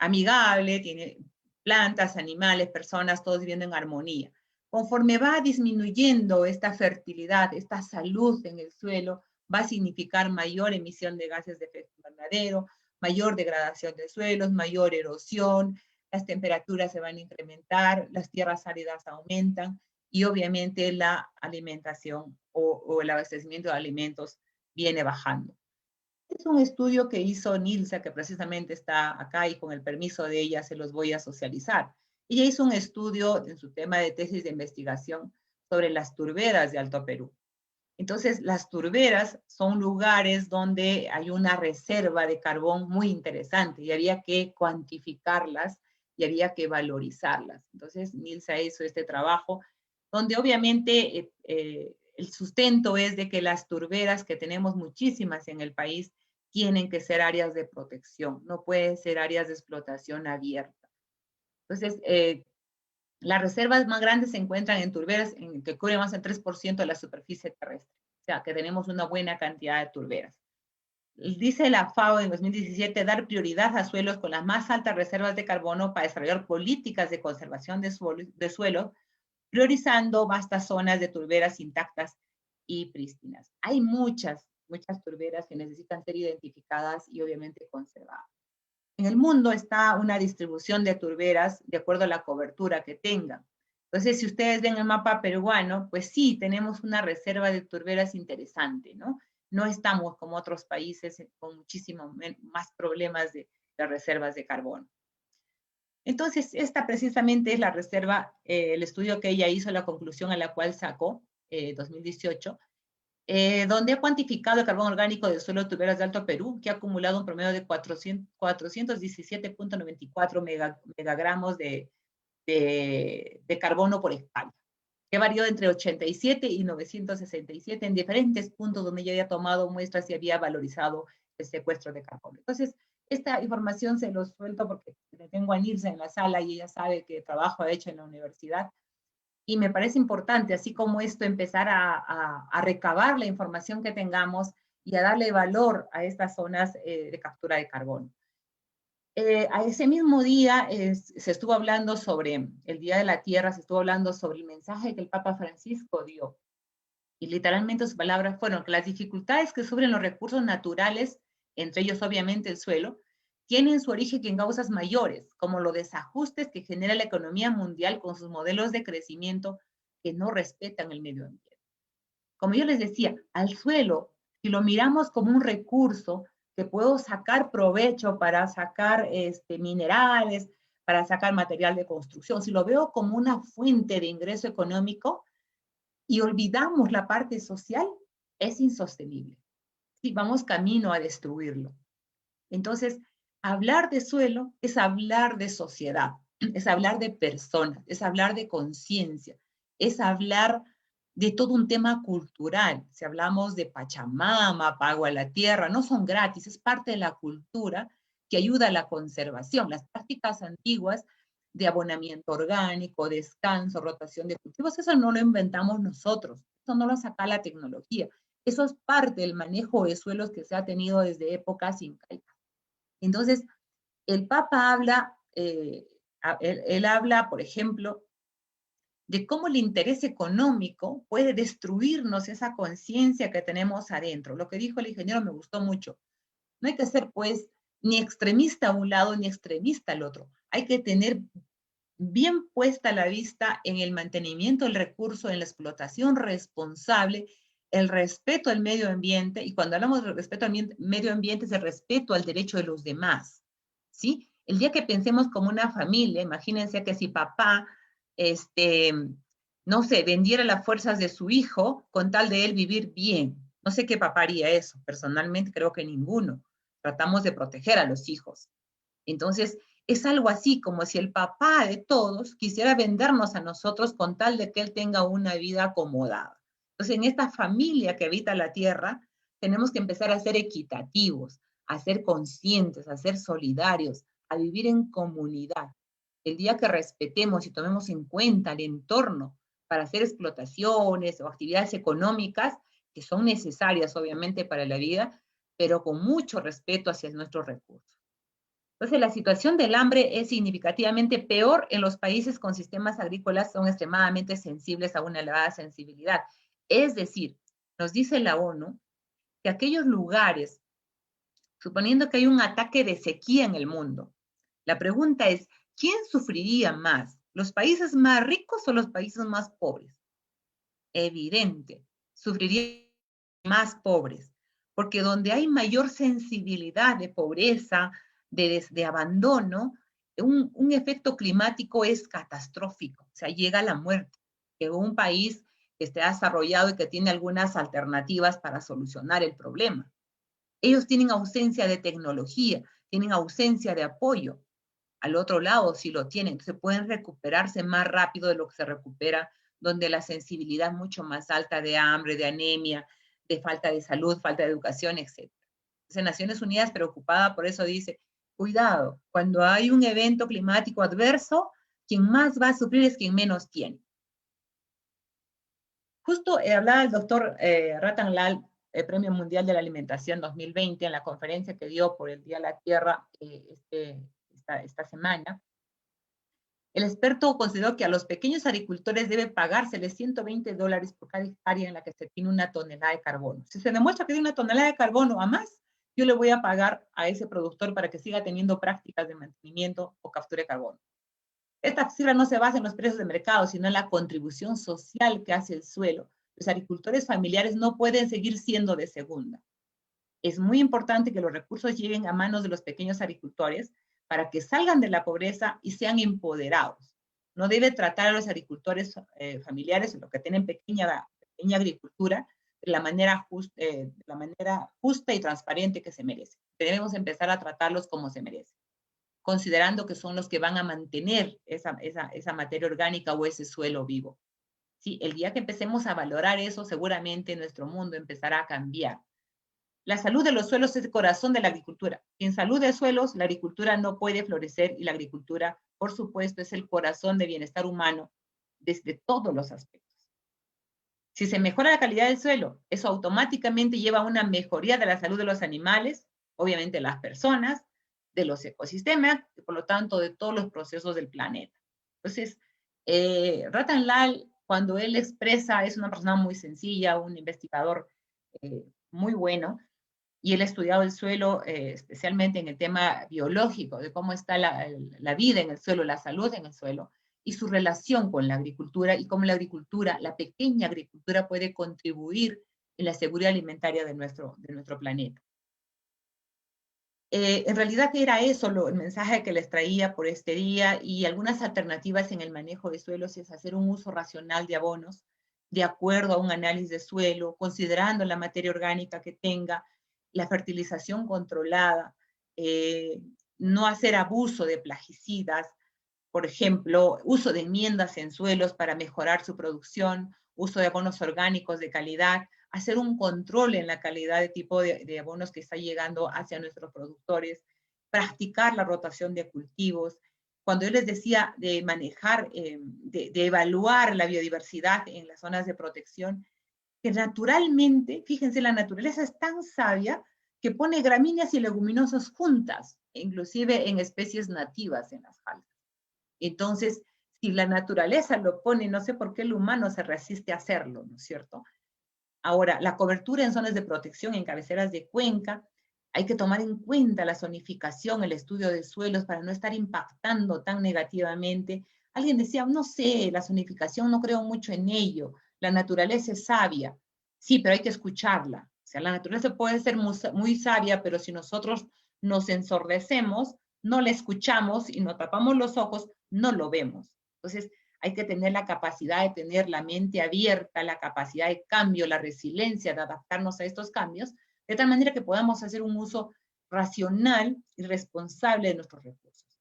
amigable, tiene plantas, animales, personas, todos viviendo en armonía. Conforme va disminuyendo esta fertilidad, esta salud en el suelo, va a significar mayor emisión de gases de efecto invernadero, mayor degradación de suelos, mayor erosión, las temperaturas se van a incrementar, las tierras áridas aumentan y obviamente la alimentación o el abastecimiento de alimentos viene bajando. Es un estudio que hizo Nilsa, que precisamente está acá y con el permiso de ella se los voy a socializar. Ella hizo un estudio en su tema de tesis de investigación sobre las turberas de Alto Perú. Entonces, las turberas son lugares donde hay una reserva de carbón muy interesante y había que cuantificarlas y había que valorizarlas. Entonces, Nilsa hizo este trabajo donde obviamente el sustento es de que las turberas, que tenemos muchísimas en el país, tienen que ser áreas de protección, no pueden ser áreas de explotación abierta. Entonces, las reservas más grandes se encuentran en turberas que cubren más del 3% de la superficie terrestre. O sea, que tenemos una buena cantidad de turberas. Dice la FAO en 2017 dar prioridad a suelos con las más altas reservas de carbono para desarrollar políticas de conservación de suelo, priorizando vastas zonas de turberas intactas y prístinas. Hay muchas turberas que necesitan ser identificadas y obviamente conservadas. En el mundo está una distribución de turberas de acuerdo a la cobertura que tengan. Entonces, si ustedes ven el mapa peruano, pues sí, tenemos una reserva de turberas interesante, ¿no? No estamos como otros países con muchísimo más problemas de reservas de carbono. Entonces, esta precisamente es la reserva, el estudio que ella hizo, la conclusión a la cual sacó, 2018, donde ha cuantificado el carbón orgánico del suelo de turberas de Alto Perú, que ha acumulado un promedio de 417.94 megagramos de carbono por hectárea, que varió entre 87 y 967 en diferentes puntos donde ella había tomado muestras y había valorizado el secuestro de carbono. Entonces, esta información se los suelto porque le tengo a Nilsa en la sala y ella sabe que trabajo ha hecho en la universidad. Y me parece importante, así como esto, empezar a recabar la información que tengamos y a darle valor a estas zonas de captura de carbono. A ese mismo día se estuvo hablando sobre el Día de la Tierra, se estuvo hablando sobre el mensaje que el Papa Francisco dio. Y literalmente sus palabras fueron que las dificultades que sufren los recursos naturales, entre ellos obviamente el suelo, tienen su origen en causas mayores, como los desajustes que genera la economía mundial con sus modelos de crecimiento que no respetan el medio ambiente. Como yo les decía, al suelo, si lo miramos como un recurso que puedo sacar provecho para sacar minerales, para sacar material de construcción, si lo veo como una fuente de ingreso económico y olvidamos la parte social, es insostenible. Sí, vamos camino a destruirlo. Entonces, hablar de suelo es hablar de sociedad, es hablar de personas, es hablar de conciencia, es hablar de todo un tema cultural. Si hablamos de Pachamama, pago a la tierra, no son gratis, es parte de la cultura que ayuda a la conservación. Las prácticas antiguas de abonamiento orgánico, descanso, rotación de cultivos, eso no lo inventamos nosotros, eso no lo saca la tecnología. Eso es parte del manejo de suelos que se ha tenido desde épocas incaicas. Entonces, el Papa habla, él habla, por ejemplo, de cómo el interés económico puede destruirnos esa conciencia que tenemos adentro. Lo que dijo el ingeniero me gustó mucho. No hay que ser, pues, ni extremista a un lado ni extremista al otro. Hay que tener bien puesta la vista en el mantenimiento del recurso, en la explotación responsable, el respeto al medio ambiente, y cuando hablamos de respeto al medio ambiente es el respeto al derecho de los demás, ¿sí? El día que pensemos como una familia, imagínense que si papá, no sé, vendiera las fuerzas de su hijo con tal de él vivir bien. No sé qué papá haría eso, personalmente creo que ninguno. Tratamos de proteger a los hijos. Entonces, Es algo así como si el papá de todos quisiera vendernos a nosotros con tal de que él tenga una vida acomodada. Entonces, en esta familia que habita la tierra, tenemos que empezar a ser equitativos, a ser conscientes, a ser solidarios, a vivir en comunidad. El día que respetemos y tomemos en cuenta el entorno para hacer explotaciones o actividades económicas, que son necesarias obviamente para la vida, pero con mucho respeto hacia nuestros recursos. Entonces, la situación del hambre es significativamente peor en los países con sistemas agrícolas, son extremadamente sensibles a una elevada sensibilidad. Es decir, nos dice la ONU que aquellos lugares, suponiendo que hay un ataque de sequía en el mundo, la pregunta es, ¿quién sufriría más? ¿Los países más ricos o los países más pobres? Evidente, sufrirían más pobres, porque donde hay mayor sensibilidad de pobreza, de abandono, un efecto climático es catastrófico, o sea, llega la muerte. Que un país que esté desarrollado y que tiene algunas alternativas para solucionar el problema. Ellos tienen ausencia de tecnología, tienen ausencia de apoyo. Al otro lado, si lo tienen, se pueden recuperarse más rápido de lo que se recupera, donde la sensibilidad es mucho más alta de hambre, de anemia, de falta de salud, falta de educación, etc. Entonces, Naciones Unidas, preocupada por eso, dice, cuidado, cuando hay un evento climático adverso, quien más va a sufrir es quien menos tiene. Justo hablaba el doctor Ratan Lal, el Premio Mundial de la Alimentación 2020, en la conferencia que dio por el Día de la Tierra esta semana. El experto consideró que a los pequeños agricultores debe pagárseles $120 por cada hectárea en la que se tiene una tonelada de carbono. Si se demuestra que tiene una tonelada de carbono a más, yo le voy a pagar a ese productor para que siga teniendo prácticas de mantenimiento o captura de carbono. Esta cifra no se basa en los precios de mercado, sino en la contribución social que hace el suelo. Los agricultores familiares no pueden seguir siendo de segunda. Es muy importante que los recursos lleguen a manos de los pequeños agricultores para que salgan de la pobreza y sean empoderados. No debe tratar a los agricultores familiares, los que tienen pequeña agricultura, de la manera justa y transparente que se merece. Debemos empezar a tratarlos como se merecen, considerando que son los que van a mantener esa materia orgánica o ese suelo vivo. ¿Sí? El día que empecemos a valorar eso, seguramente nuestro mundo empezará a cambiar. La salud de los suelos es el corazón de la agricultura. Sin salud de suelos, la agricultura no puede florecer y la agricultura, por supuesto, es el corazón de bienestar humano desde todos los aspectos. Si se mejora la calidad del suelo, eso automáticamente lleva a una mejoría de la salud de los animales, obviamente las personas, de los ecosistemas y por lo tanto de todos los procesos del planeta. Entonces, Ratan Lal, cuando él expresa, es una persona muy sencilla, un investigador muy bueno, y él ha estudiado el suelo especialmente en el tema biológico, de cómo está la vida en el suelo, la salud en el suelo, y su relación con la agricultura y cómo la agricultura, la pequeña agricultura, puede contribuir en la seguridad alimentaria de nuestro planeta. En realidad era eso el mensaje que les traía por este día, y algunas alternativas en el manejo de suelos es hacer un uso racional de abonos de acuerdo a un análisis de suelo, considerando la materia orgánica que tenga, la fertilización controlada, no hacer abuso de plaguicidas, por ejemplo, uso de enmiendas en suelos para mejorar su producción, uso de abonos orgánicos de calidad, hacer un control en la calidad de tipo de abonos que está llegando hacia nuestros productores, practicar la rotación de cultivos. Cuando yo les decía de manejar, de evaluar la biodiversidad en las zonas de protección, que naturalmente, fíjense, la naturaleza es tan sabia que pone gramíneas y leguminosas juntas, inclusive en especies nativas en las faldas. Entonces, si la naturaleza lo pone, no sé por qué el humano se resiste a hacerlo, ¿no es cierto? Ahora, la cobertura en zonas de protección, en cabeceras de cuenca, hay que tomar en cuenta la zonificación, el estudio de suelos para no estar impactando tan negativamente. Alguien decía, no sé, la zonificación no creo mucho en ello, la naturaleza es sabia. Sí, pero hay que escucharla. O sea, la naturaleza puede ser muy sabia, pero si nosotros nos ensordecemos, no la escuchamos y nos tapamos los ojos, no lo vemos. Entonces, hay que tener la capacidad de tener la mente abierta, la capacidad de cambio, la resiliencia de adaptarnos a estos cambios, de tal manera que podamos hacer un uso racional y responsable de nuestros recursos.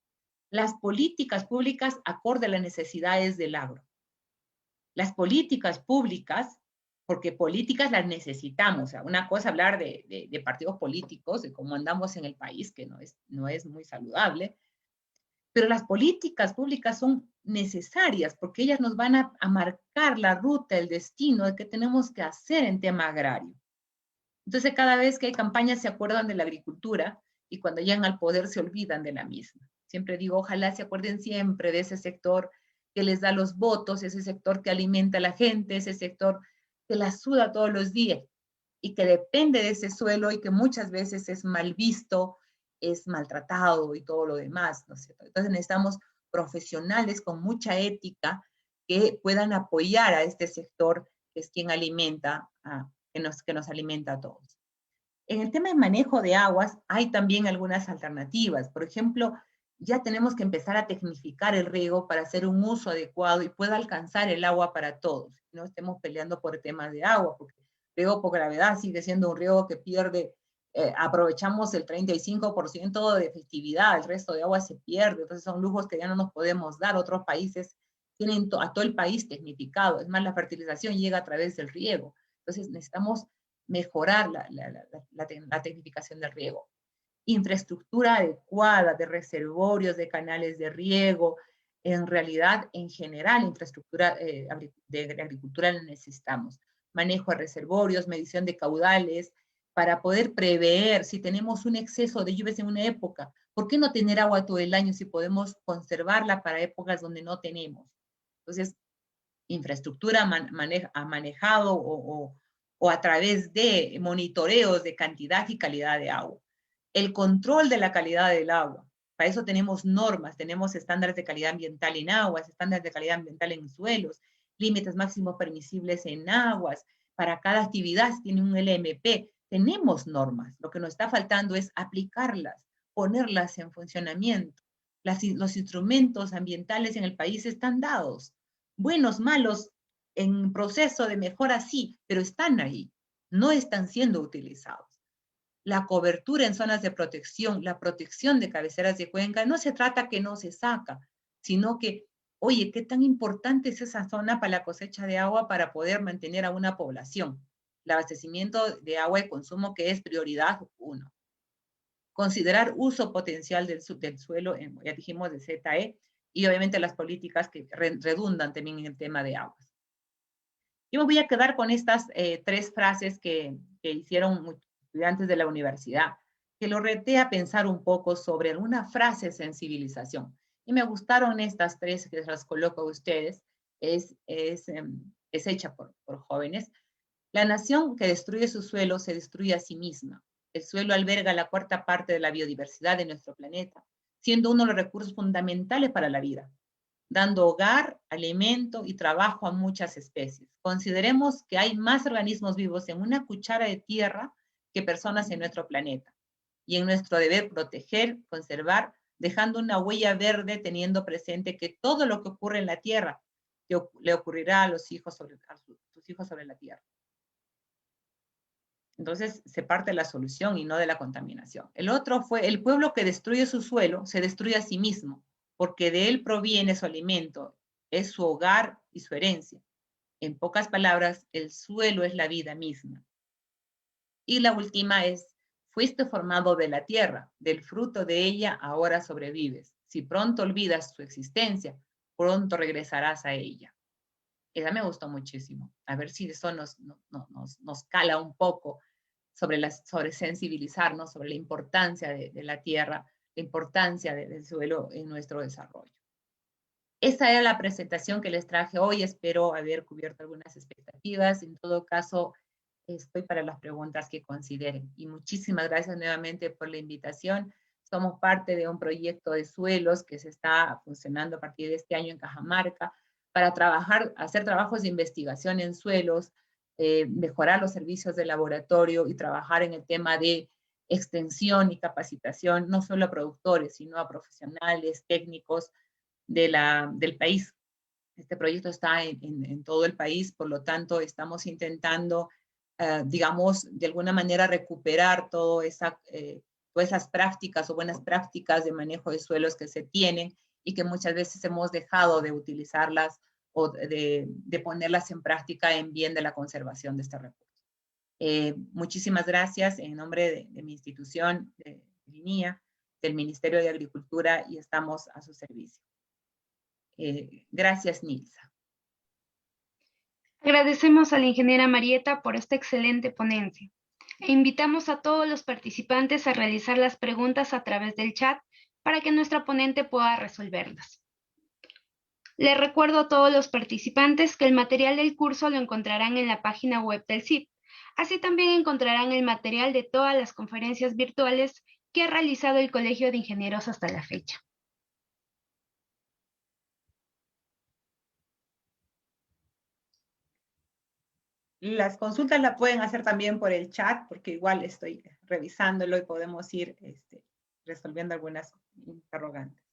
las políticas públicas acorde a las necesidades del agro. Las políticas públicas, porque políticas las necesitamos. O sea, una cosa hablar de partidos políticos, de cómo andamos en el país, que no es muy saludable, pero las políticas públicas son necesarias porque ellas nos van a marcar la ruta, el destino de qué tenemos que hacer en tema agrario. Entonces, cada vez que hay campañas se acuerdan de la agricultura y cuando llegan al poder se olvidan de la misma. Siempre digo, ojalá se acuerden siempre de ese sector que les da los votos, ese sector que alimenta a la gente, ese sector que la suda todos los días y que depende de ese suelo y que muchas veces es mal visto, es maltratado y todo lo demás, ¿no es cierto? Entonces necesitamos profesionales con mucha ética que puedan apoyar a este sector que es quien alimenta, que nos alimenta a todos. En el tema de manejo de aguas hay también algunas alternativas. Por ejemplo, ya tenemos que empezar a tecnificar el riego para hacer un uso adecuado y pueda alcanzar el agua para todos. No estemos peleando por temas de agua, porque riego por gravedad sigue siendo un riego que pierde, aprovechamos el 35% de efectividad, el resto de agua se pierde, entonces son lujos que ya no nos podemos dar. Otros países tienen a todo el país tecnificado, es más, la fertilización llega a través del riego. Entonces necesitamos mejorar la tecnificación del riego. Infraestructura adecuada de reservorios, de canales de riego, en realidad, en general, infraestructura de agricultura la necesitamos. Manejo de reservorios, medición de caudales, para poder prever si tenemos un exceso de lluvias en una época. ¿Por qué no tener agua todo el año si podemos conservarla para épocas donde no tenemos? Entonces, infraestructura manejado o a través de monitoreos de cantidad y calidad de agua. El control de la calidad del agua. Para eso tenemos normas, tenemos estándares de calidad ambiental en aguas, estándares de calidad ambiental en suelos, límites máximos permisibles en aguas. Para cada actividad tiene un LMP. Tenemos normas. Lo que nos está faltando es aplicarlas, ponerlas en funcionamiento. Los instrumentos ambientales en el país están dados. Buenos, malos, en proceso de mejora sí, pero están ahí. No están siendo utilizados. La cobertura en zonas de protección, la protección de cabeceras de cuenca, no se trata que no se saca, sino que, oye, ¿qué tan importante es esa zona para la cosecha de agua para poder mantener a una población? El abastecimiento de agua de consumo, que es prioridad 1. Considerar uso potencial del suelo, ya dijimos, de ZE, y obviamente las políticas que redundan también en el tema de aguas. Yo me voy a quedar con estas 3 frases que hicieron estudiantes de la universidad, que lo reté a pensar un poco sobre alguna frase de sensibilización. Y me gustaron estas 3 que las coloco a ustedes. Es hecha por jóvenes. La nación que destruye su suelo se destruye a sí misma. El suelo alberga la 4ª parte de la biodiversidad de nuestro planeta, siendo uno de los recursos fundamentales para la vida, dando hogar, alimento y trabajo a muchas especies. Consideremos que hay más organismos vivos en una cuchara de tierra que personas en nuestro planeta. Y en nuestro deber proteger, conservar, dejando una huella verde, teniendo presente que todo lo que ocurre en la tierra le ocurrirá a sus hijos sobre la tierra. Entonces se parte de la solución y no de la contaminación. El otro fue, el pueblo que destruye su suelo se destruye a sí mismo, porque de él proviene su alimento, es su hogar y su herencia. En pocas palabras, el suelo es la vida misma. Y la última es, fuiste formado de la tierra, del fruto de ella ahora sobrevives. Si pronto olvidas su existencia, pronto regresarás a ella. Esa me gustó muchísimo. A ver si eso nos cala un poco sobre sensibilizarnos sobre la importancia de la tierra, la importancia del suelo en nuestro desarrollo. Esa era la presentación que les traje hoy. Espero haber cubierto algunas expectativas. En todo caso, estoy para las preguntas que consideren. Y muchísimas gracias nuevamente por la invitación. Somos parte de un proyecto de suelos que se está funcionando a partir de este año en Cajamarca para hacer trabajos de investigación en suelos, mejorar los servicios de laboratorio y trabajar en el tema de extensión y capacitación, no solo a productores, sino a profesionales, técnicos del país. Este proyecto está en todo el país, por lo tanto, estamos intentando, digamos, de alguna manera recuperar toda esa todas esas prácticas o buenas prácticas de manejo de suelos que se tienen y que muchas veces hemos dejado de utilizarlas o de ponerlas en práctica en bien de la conservación de este recurso. Muchísimas gracias en nombre de mi institución, de LINIA, del Ministerio de Agricultura, y estamos a su servicio. Gracias, Nilsa. Agradecemos a la ingeniera Marieta por esta excelente ponencia e invitamos a todos los participantes a realizar las preguntas a través del chat para que nuestra ponente pueda resolverlas. Les recuerdo a todos los participantes que el material del curso lo encontrarán en la página web del CIP. Así también encontrarán el material de todas las conferencias virtuales que ha realizado el Colegio de Ingenieros hasta la fecha. Las consultas las pueden hacer también por el chat, porque igual estoy revisándolo y podemos ir resolviendo algunas interrogantes.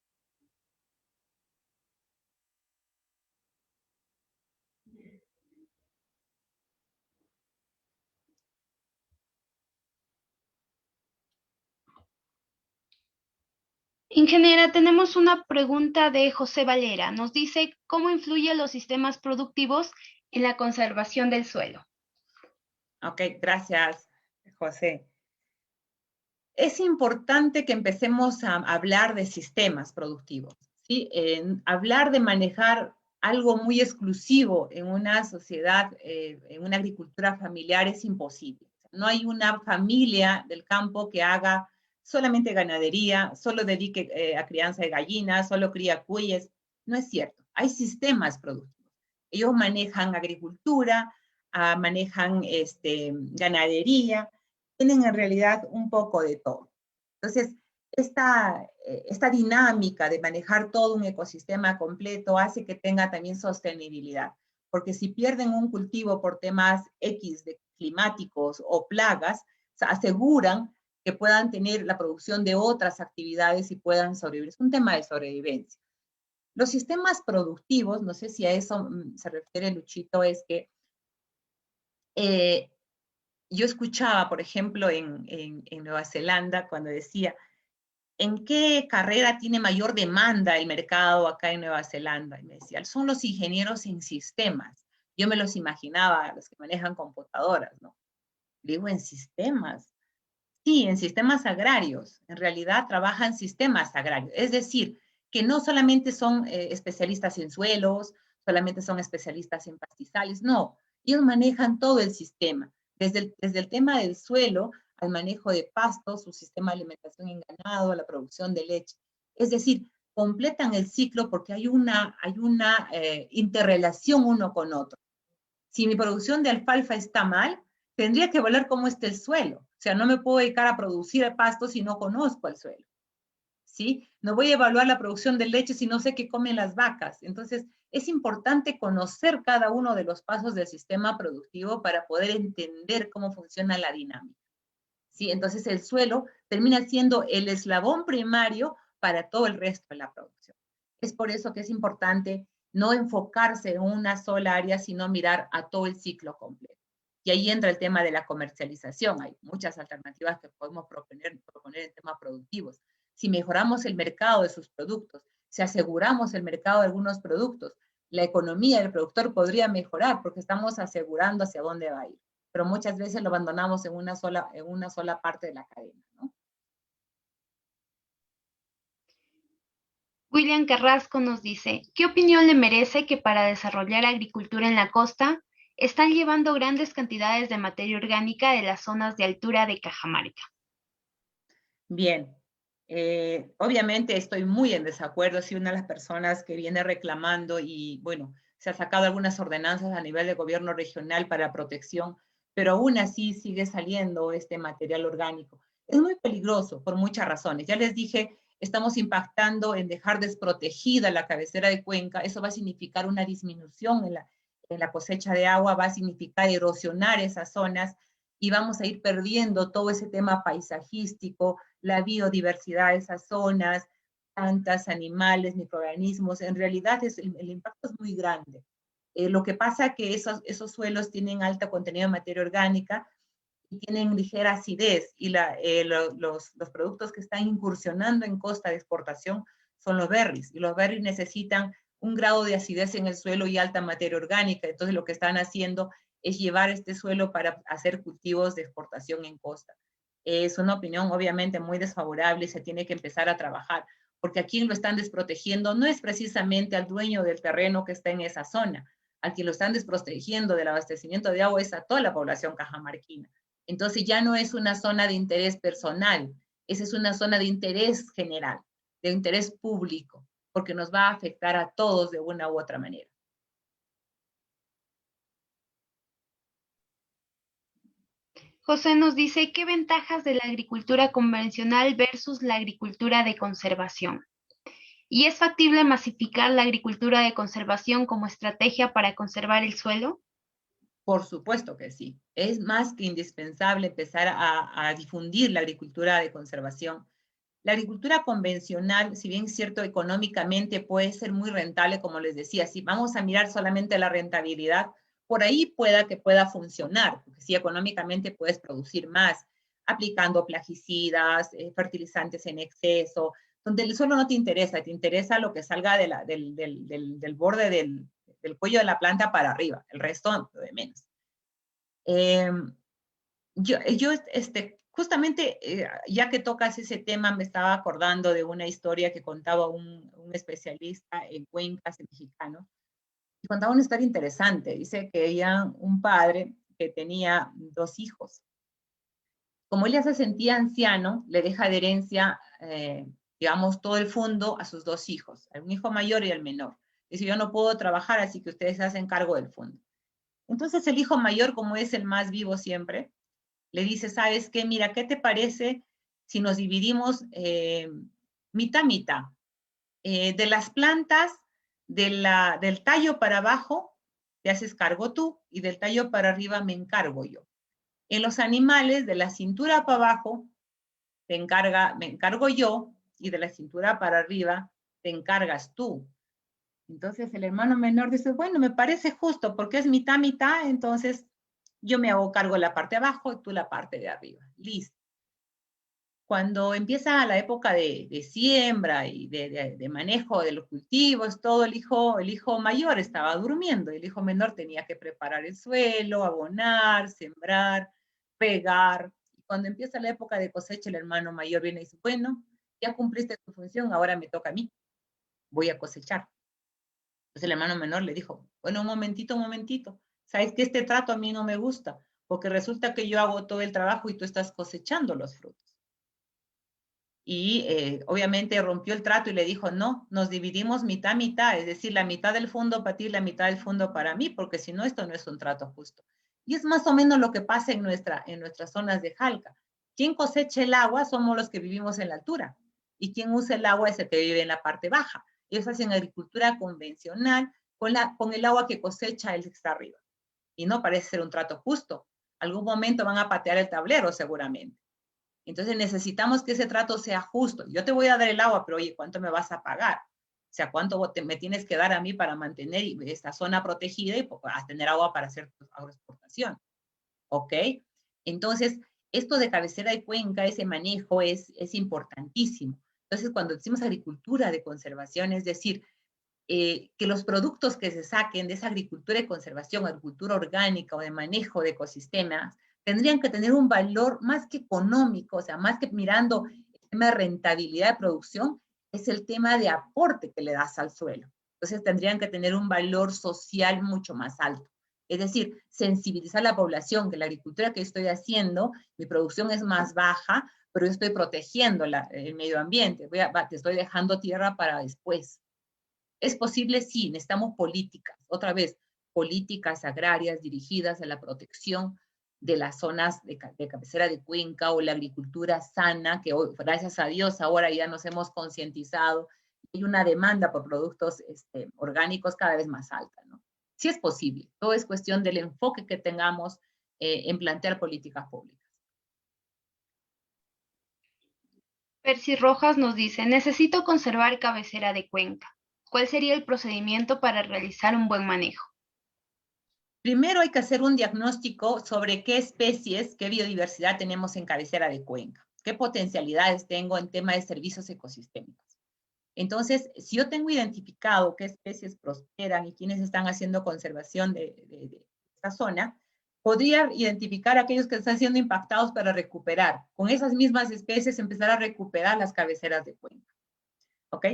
Ingeniera, tenemos una pregunta de José Valera. Nos dice, ¿cómo influyen los sistemas productivos en la conservación del suelo? Ok, gracias, José. Es importante que empecemos a hablar de sistemas productivos, ¿sí? Hablar de manejar algo muy exclusivo en una sociedad, en una agricultura familiar, es imposible. No hay una familia del campo que haga solamente ganadería, solo dedique a crianza de gallinas, solo cría cuyes. No es cierto. Hay sistemas productivos. Ellos manejan agricultura, manejan ganadería, tienen en realidad un poco de todo. Entonces, esta dinámica de manejar todo un ecosistema completo hace que tenga también sostenibilidad, porque si pierden un cultivo por temas X de climáticos o plagas, aseguran que puedan tener la producción de otras actividades y puedan sobrevivir. Es un tema de sobrevivencia. Los sistemas productivos, no sé si a eso se refiere Luchito, es que yo escuchaba, por ejemplo, en Nueva Zelanda, cuando decía, ¿en qué carrera tiene mayor demanda el mercado acá en Nueva Zelanda? Y me decía, son los ingenieros en sistemas. Yo me los imaginaba, los que manejan computadoras, ¿no? Digo, ¿en sistemas? Sí, en sistemas agrarios. En realidad trabajan sistemas agrarios. Es decir, que no solamente son especialistas en suelos, solamente son especialistas en pastizales, no. Ellos manejan todo el sistema, desde el tema del suelo al manejo de pastos, su sistema de alimentación en ganado, la producción de leche. Es decir, completan el ciclo porque hay una interrelación uno con otro. Si mi producción de alfalfa está mal, tendría que evaluar cómo está el suelo. O sea, no me puedo dedicar a producir pasto si no conozco el suelo. ¿Sí? No voy a evaluar la producción de leche si no sé qué comen las vacas. Entonces, es importante conocer cada uno de los pasos del sistema productivo para poder entender cómo funciona la dinámica. ¿Sí? Entonces, el suelo termina siendo el eslabón primario para todo el resto de la producción. Es por eso que es importante no enfocarse en una sola área, sino mirar a todo el ciclo completo. Y ahí entra el tema de la comercialización. Hay muchas alternativas que podemos proponer en temas productivos. Si mejoramos el mercado de sus productos, si aseguramos el mercado de algunos productos, la economía del productor podría mejorar porque estamos asegurando hacia dónde va a ir. Pero muchas veces lo abandonamos en una sola parte de la cadena, ¿no? William Carrasco nos dice, ¿qué opinión le merece que para desarrollar agricultura en la costa están llevando grandes cantidades de materia orgánica de las zonas de altura de Cajamarca? Bien, obviamente estoy muy en desacuerdo. Soy una de las personas que viene reclamando y, bueno, se ha sacado algunas ordenanzas a nivel de gobierno regional para protección, pero aún así sigue saliendo este material orgánico. Es muy peligroso por muchas razones. Ya les dije, estamos impactando en dejar desprotegida la cabecera de Cuenca. Eso va a significar una disminución en la cosecha de agua, va a significar erosionar esas zonas y vamos a ir perdiendo todo ese tema paisajístico, la biodiversidad de esas zonas, plantas, animales, microorganismos. En realidad el impacto es muy grande. Lo que pasa es que esos suelos tienen alto contenido de materia orgánica y tienen ligera acidez, y los productos que están incursionando en costa de exportación son los berries, y los berries necesitan un grado de acidez en el suelo y alta materia orgánica. Entonces lo que están haciendo es llevar este suelo para hacer cultivos de exportación en costa. Es una opinión obviamente muy desfavorable y se tiene que empezar a trabajar, porque a quien lo están desprotegiendo no es precisamente al dueño del terreno que está en esa zona. A quien lo están desprotegiendo del abastecimiento de agua es a toda la población cajamarquina. Entonces ya no es una zona de interés personal, esa es una zona de interés general, de interés público, porque nos va a afectar a todos de una u otra manera. José nos dice, ¿qué ventajas de la agricultura convencional versus la agricultura de conservación? ¿Y es factible masificar la agricultura de conservación como estrategia para conservar el suelo? Por supuesto que sí. Es más que indispensable empezar a difundir la agricultura de conservación. La agricultura convencional, si bien es cierto, económicamente puede ser muy rentable, como les decía, si vamos a mirar solamente la rentabilidad, por ahí pueda funcionar, porque si económicamente puedes producir más, aplicando plaguicidas, fertilizantes en exceso, donde el suelo no te interesa lo que salga del borde del cuello de la planta para arriba, el resto de menos. Justamente, ya que tocas ese tema, me estaba acordando de una historia que contaba un especialista en cuencas mexicanos, y contaba una historia interesante. Dice que había un padre que tenía 2 hijos. Como él ya se sentía anciano, le deja de herencia, digamos, todo el fondo a sus 2 hijos, a un hijo mayor y al menor. Dice, yo no puedo trabajar, así que ustedes se hacen cargo del fondo. Entonces el hijo mayor, como es el más vivo siempre, le dice, ¿sabes qué? Mira, ¿qué te parece si nos dividimos mitad, mitad? De las plantas, del tallo para abajo, te haces cargo tú, y del tallo para arriba me encargo yo. En los animales, de la cintura para abajo, me encargo yo, y de la cintura para arriba, te encargas tú. Entonces el hermano menor dice, bueno, me parece justo, porque es mitad, mitad, entonces yo me hago cargo de la parte de abajo y tú la parte de arriba. Listo. Cuando empieza la época de siembra y de manejo de los cultivos, todo el hijo mayor estaba durmiendo, y el hijo menor tenía que preparar el suelo, abonar, sembrar, regar. Y cuando empieza la época de cosecha, el hermano mayor viene y dice, bueno, ya cumpliste tu función, ahora me toca a mí, voy a cosechar. Entonces el hermano menor le dijo, bueno, un momentito, sabes que este trato a mí no me gusta, porque resulta que yo hago todo el trabajo y tú estás cosechando los frutos. Y obviamente rompió el trato y le dijo, no, nos dividimos mitad, mitad, es decir, la mitad del fondo para ti y la mitad del fondo para mí, porque si no, esto no es un trato justo. Y es más o menos lo que pasa en nuestras zonas de Jalca. Quien cosecha el agua somos los que vivimos en la altura, y quien usa el agua es el que vive en la parte baja. Ellos hacen agricultura convencional con el agua que cosecha el que está arriba. Y no parece ser un trato justo. Algún momento van a patear el tablero seguramente. Entonces necesitamos que ese trato sea justo. Yo te voy a dar el agua, pero oye, ¿cuánto me vas a pagar? O sea, ¿cuánto me tienes que dar a mí para mantener esta zona protegida y para tener agua para hacer agroexportación? ¿Ok? Entonces, esto de cabecera de cuenca, ese manejo es importantísimo. Entonces, cuando decimos agricultura de conservación, es decir, que los productos que se saquen de esa agricultura de conservación, agricultura orgánica o de manejo de ecosistemas, tendrían que tener un valor más que económico, o sea, más que mirando el tema de rentabilidad de producción, es el tema de aporte que le das al suelo. Entonces tendrían que tener un valor social mucho más alto. Es decir, sensibilizar a la población que la agricultura que estoy haciendo, mi producción es más baja, pero yo estoy protegiendo el medio ambiente, te estoy dejando tierra para después. ¿Es posible? Sí, necesitamos políticas, otra vez, políticas agrarias dirigidas a la protección de las zonas de cabecera de cuenca, o la agricultura sana, que hoy, gracias a Dios, ahora ya nos hemos concientizado. Hay una demanda por productos orgánicos cada vez más alta, ¿no? Sí es posible, todo es cuestión del enfoque que tengamos en plantear políticas públicas. Percy Rojas nos dice, necesito conservar cabecera de cuenca. ¿Cuál sería el procedimiento para realizar un buen manejo? Primero hay que hacer un diagnóstico sobre qué especies, qué biodiversidad tenemos en cabecera de cuenca, qué potencialidades tengo en tema de servicios ecosistémicos. Entonces, si yo tengo identificado qué especies prosperan y quiénes están haciendo conservación de esta zona, podría identificar aquellos que están siendo impactados para recuperar. Con esas mismas especies empezar a recuperar las cabeceras de cuenca. ¿Ok?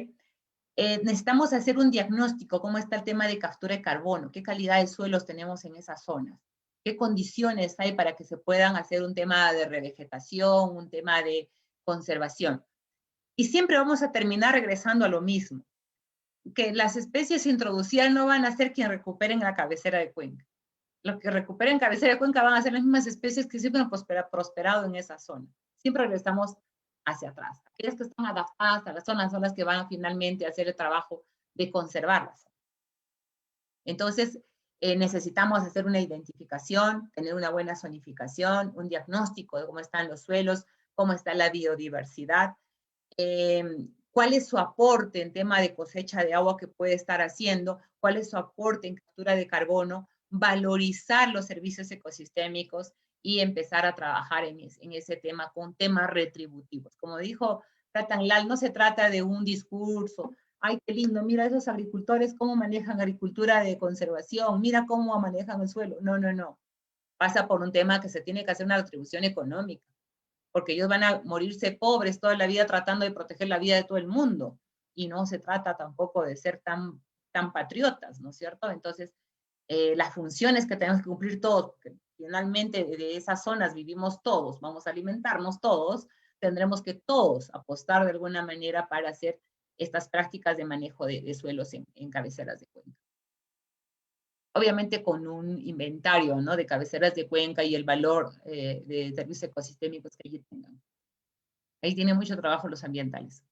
Necesitamos hacer un diagnóstico, cómo está el tema de captura de carbono, qué calidad de suelos tenemos en esas zonas, qué condiciones hay para que se puedan hacer un tema de revegetación, un tema de conservación. Y siempre vamos a terminar regresando a lo mismo, que las especies introducidas no van a ser quienes recuperen la cabecera de cuenca. Los que recuperen cabecera de cuenca van a ser las mismas especies que siempre han prosperado en esa zona. Siempre regresamos hacia atrás. Aquellas que están adaptadas a las zonas son las que van a finalmente hacer el trabajo de conservarlas. Entonces, necesitamos hacer una identificación, tener una buena zonificación, un diagnóstico de cómo están los suelos, cómo está la biodiversidad, cuál es su aporte en tema de cosecha de agua que puede estar haciendo, cuál es su aporte en captura de carbono, valorizar los servicios ecosistémicos y empezar a trabajar en ese tema con temas retributivos. Como dijo Ratan Lal, no se trata de un discurso, ay, qué lindo, mira esos agricultores cómo manejan agricultura de conservación, mira cómo manejan el suelo. No, no, no. Pasa por un tema que se tiene que hacer una retribución económica, porque ellos van a morirse pobres toda la vida tratando de proteger la vida de todo el mundo. Y no se trata tampoco de ser tan patriotas, ¿no es cierto? Entonces, las funciones que tenemos que cumplir todos, porque finalmente de esas zonas vivimos todos, vamos a alimentarnos todos, tendremos que todos apostar de alguna manera para hacer estas prácticas de manejo de suelos en cabeceras de cuenca. Obviamente con un inventario, ¿no?, de cabeceras de cuenca y el valor de servicios ecosistémicos que allí tengan. Ahí tienen mucho trabajo los ambientales.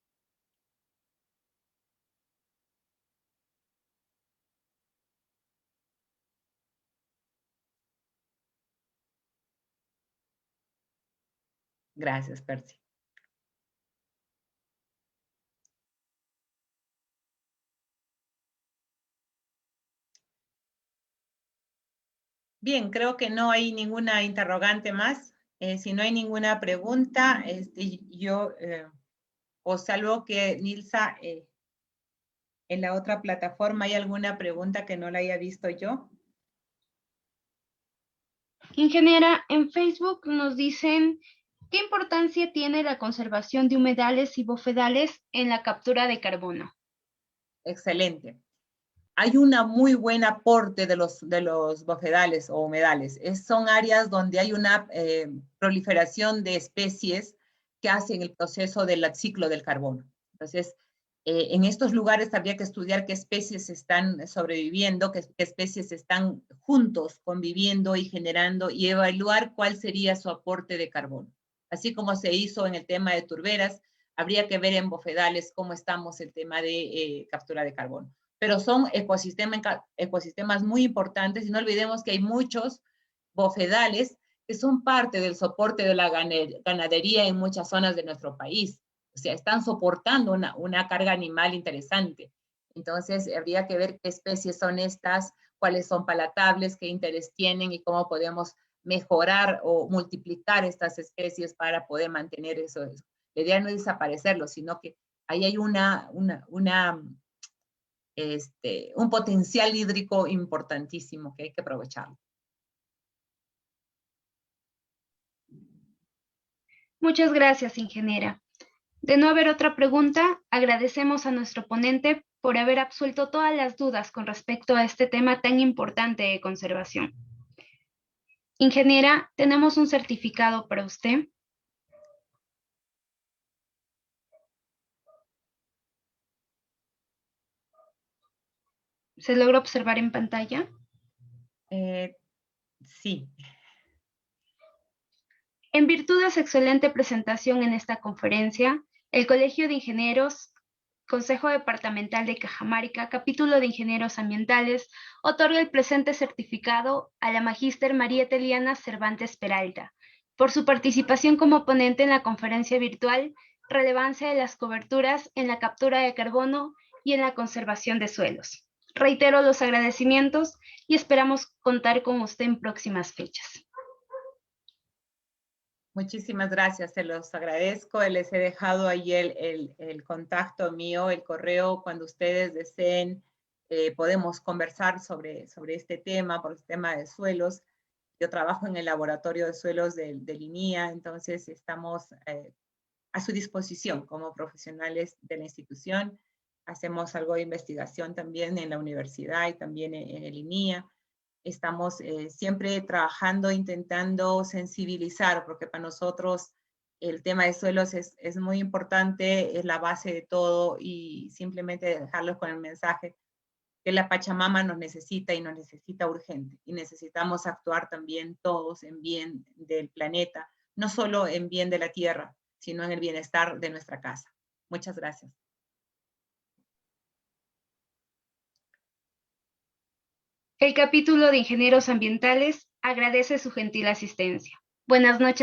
Gracias, Percy. Bien, creo que no hay ninguna interrogante más. Si no hay ninguna pregunta, o salvo que Nilsa, en la otra plataforma, ¿hay alguna pregunta que no la haya visto yo? Ingeniera, en Facebook nos dicen, ¿qué importancia tiene la conservación de humedales y bofedales en la captura de carbono? Excelente. Hay un muy buen aporte de los bofedales o humedales. Son áreas donde hay una proliferación de especies que hacen el proceso del ciclo del carbono. Entonces, en estos lugares habría que estudiar qué especies están sobreviviendo, qué especies están juntos conviviendo y generando, y evaluar cuál sería su aporte de carbono. Así como se hizo en el tema de turberas, habría que ver en bofedales cómo estamos el tema de captura de carbono. Pero son ecosistemas muy importantes, y no olvidemos que hay muchos bofedales que son parte del soporte de la ganadería en muchas zonas de nuestro país. O sea, están soportando una carga animal interesante. Entonces, habría que ver qué especies son estas, cuáles son palatables, qué interés tienen y cómo podemos mejorar o multiplicar estas especies para poder mantener eso. La idea no es desaparecerlo, sino que ahí hay un potencial hídrico importantísimo que hay que aprovecharlo. Muchas gracias, ingeniera. De no haber otra pregunta, agradecemos a nuestro ponente por haber absuelto todas las dudas con respecto a este tema tan importante de conservación. Ingeniera, tenemos un certificado para usted. ¿Se logra observar en pantalla? Sí. En virtud de su excelente presentación en esta conferencia, el Colegio de Ingenieros, Consejo Departamental de Cajamarca, Capítulo de Ingenieros Ambientales, otorga el presente certificado a la Magíster Marieta Eliana Cervantes Peralta por su participación como ponente en la conferencia virtual Relevancia de las coberturas en la captura de carbono y en la conservación de suelos. Reitero los agradecimientos y esperamos contar con usted en próximas fechas. Muchísimas gracias, se los agradezco. Les he dejado ahí el contacto mío, el correo, cuando ustedes deseen, podemos conversar sobre este tema, por el tema de suelos. Yo trabajo en el laboratorio de suelos del INIA, entonces estamos a su disposición como profesionales de la institución. Hacemos algo de investigación también en la universidad y también en el INIA. Estamos siempre trabajando, intentando sensibilizar, porque para nosotros el tema de suelos es muy importante, es la base de todo, y simplemente dejarlos con el mensaje que la Pachamama nos necesita y nos necesita urgente, y necesitamos actuar también todos en bien del planeta, no solo en bien de la tierra, sino en el bienestar de nuestra casa. Muchas gracias. El capítulo de Ingenieros Ambientales agradece su gentil asistencia. Buenas noches.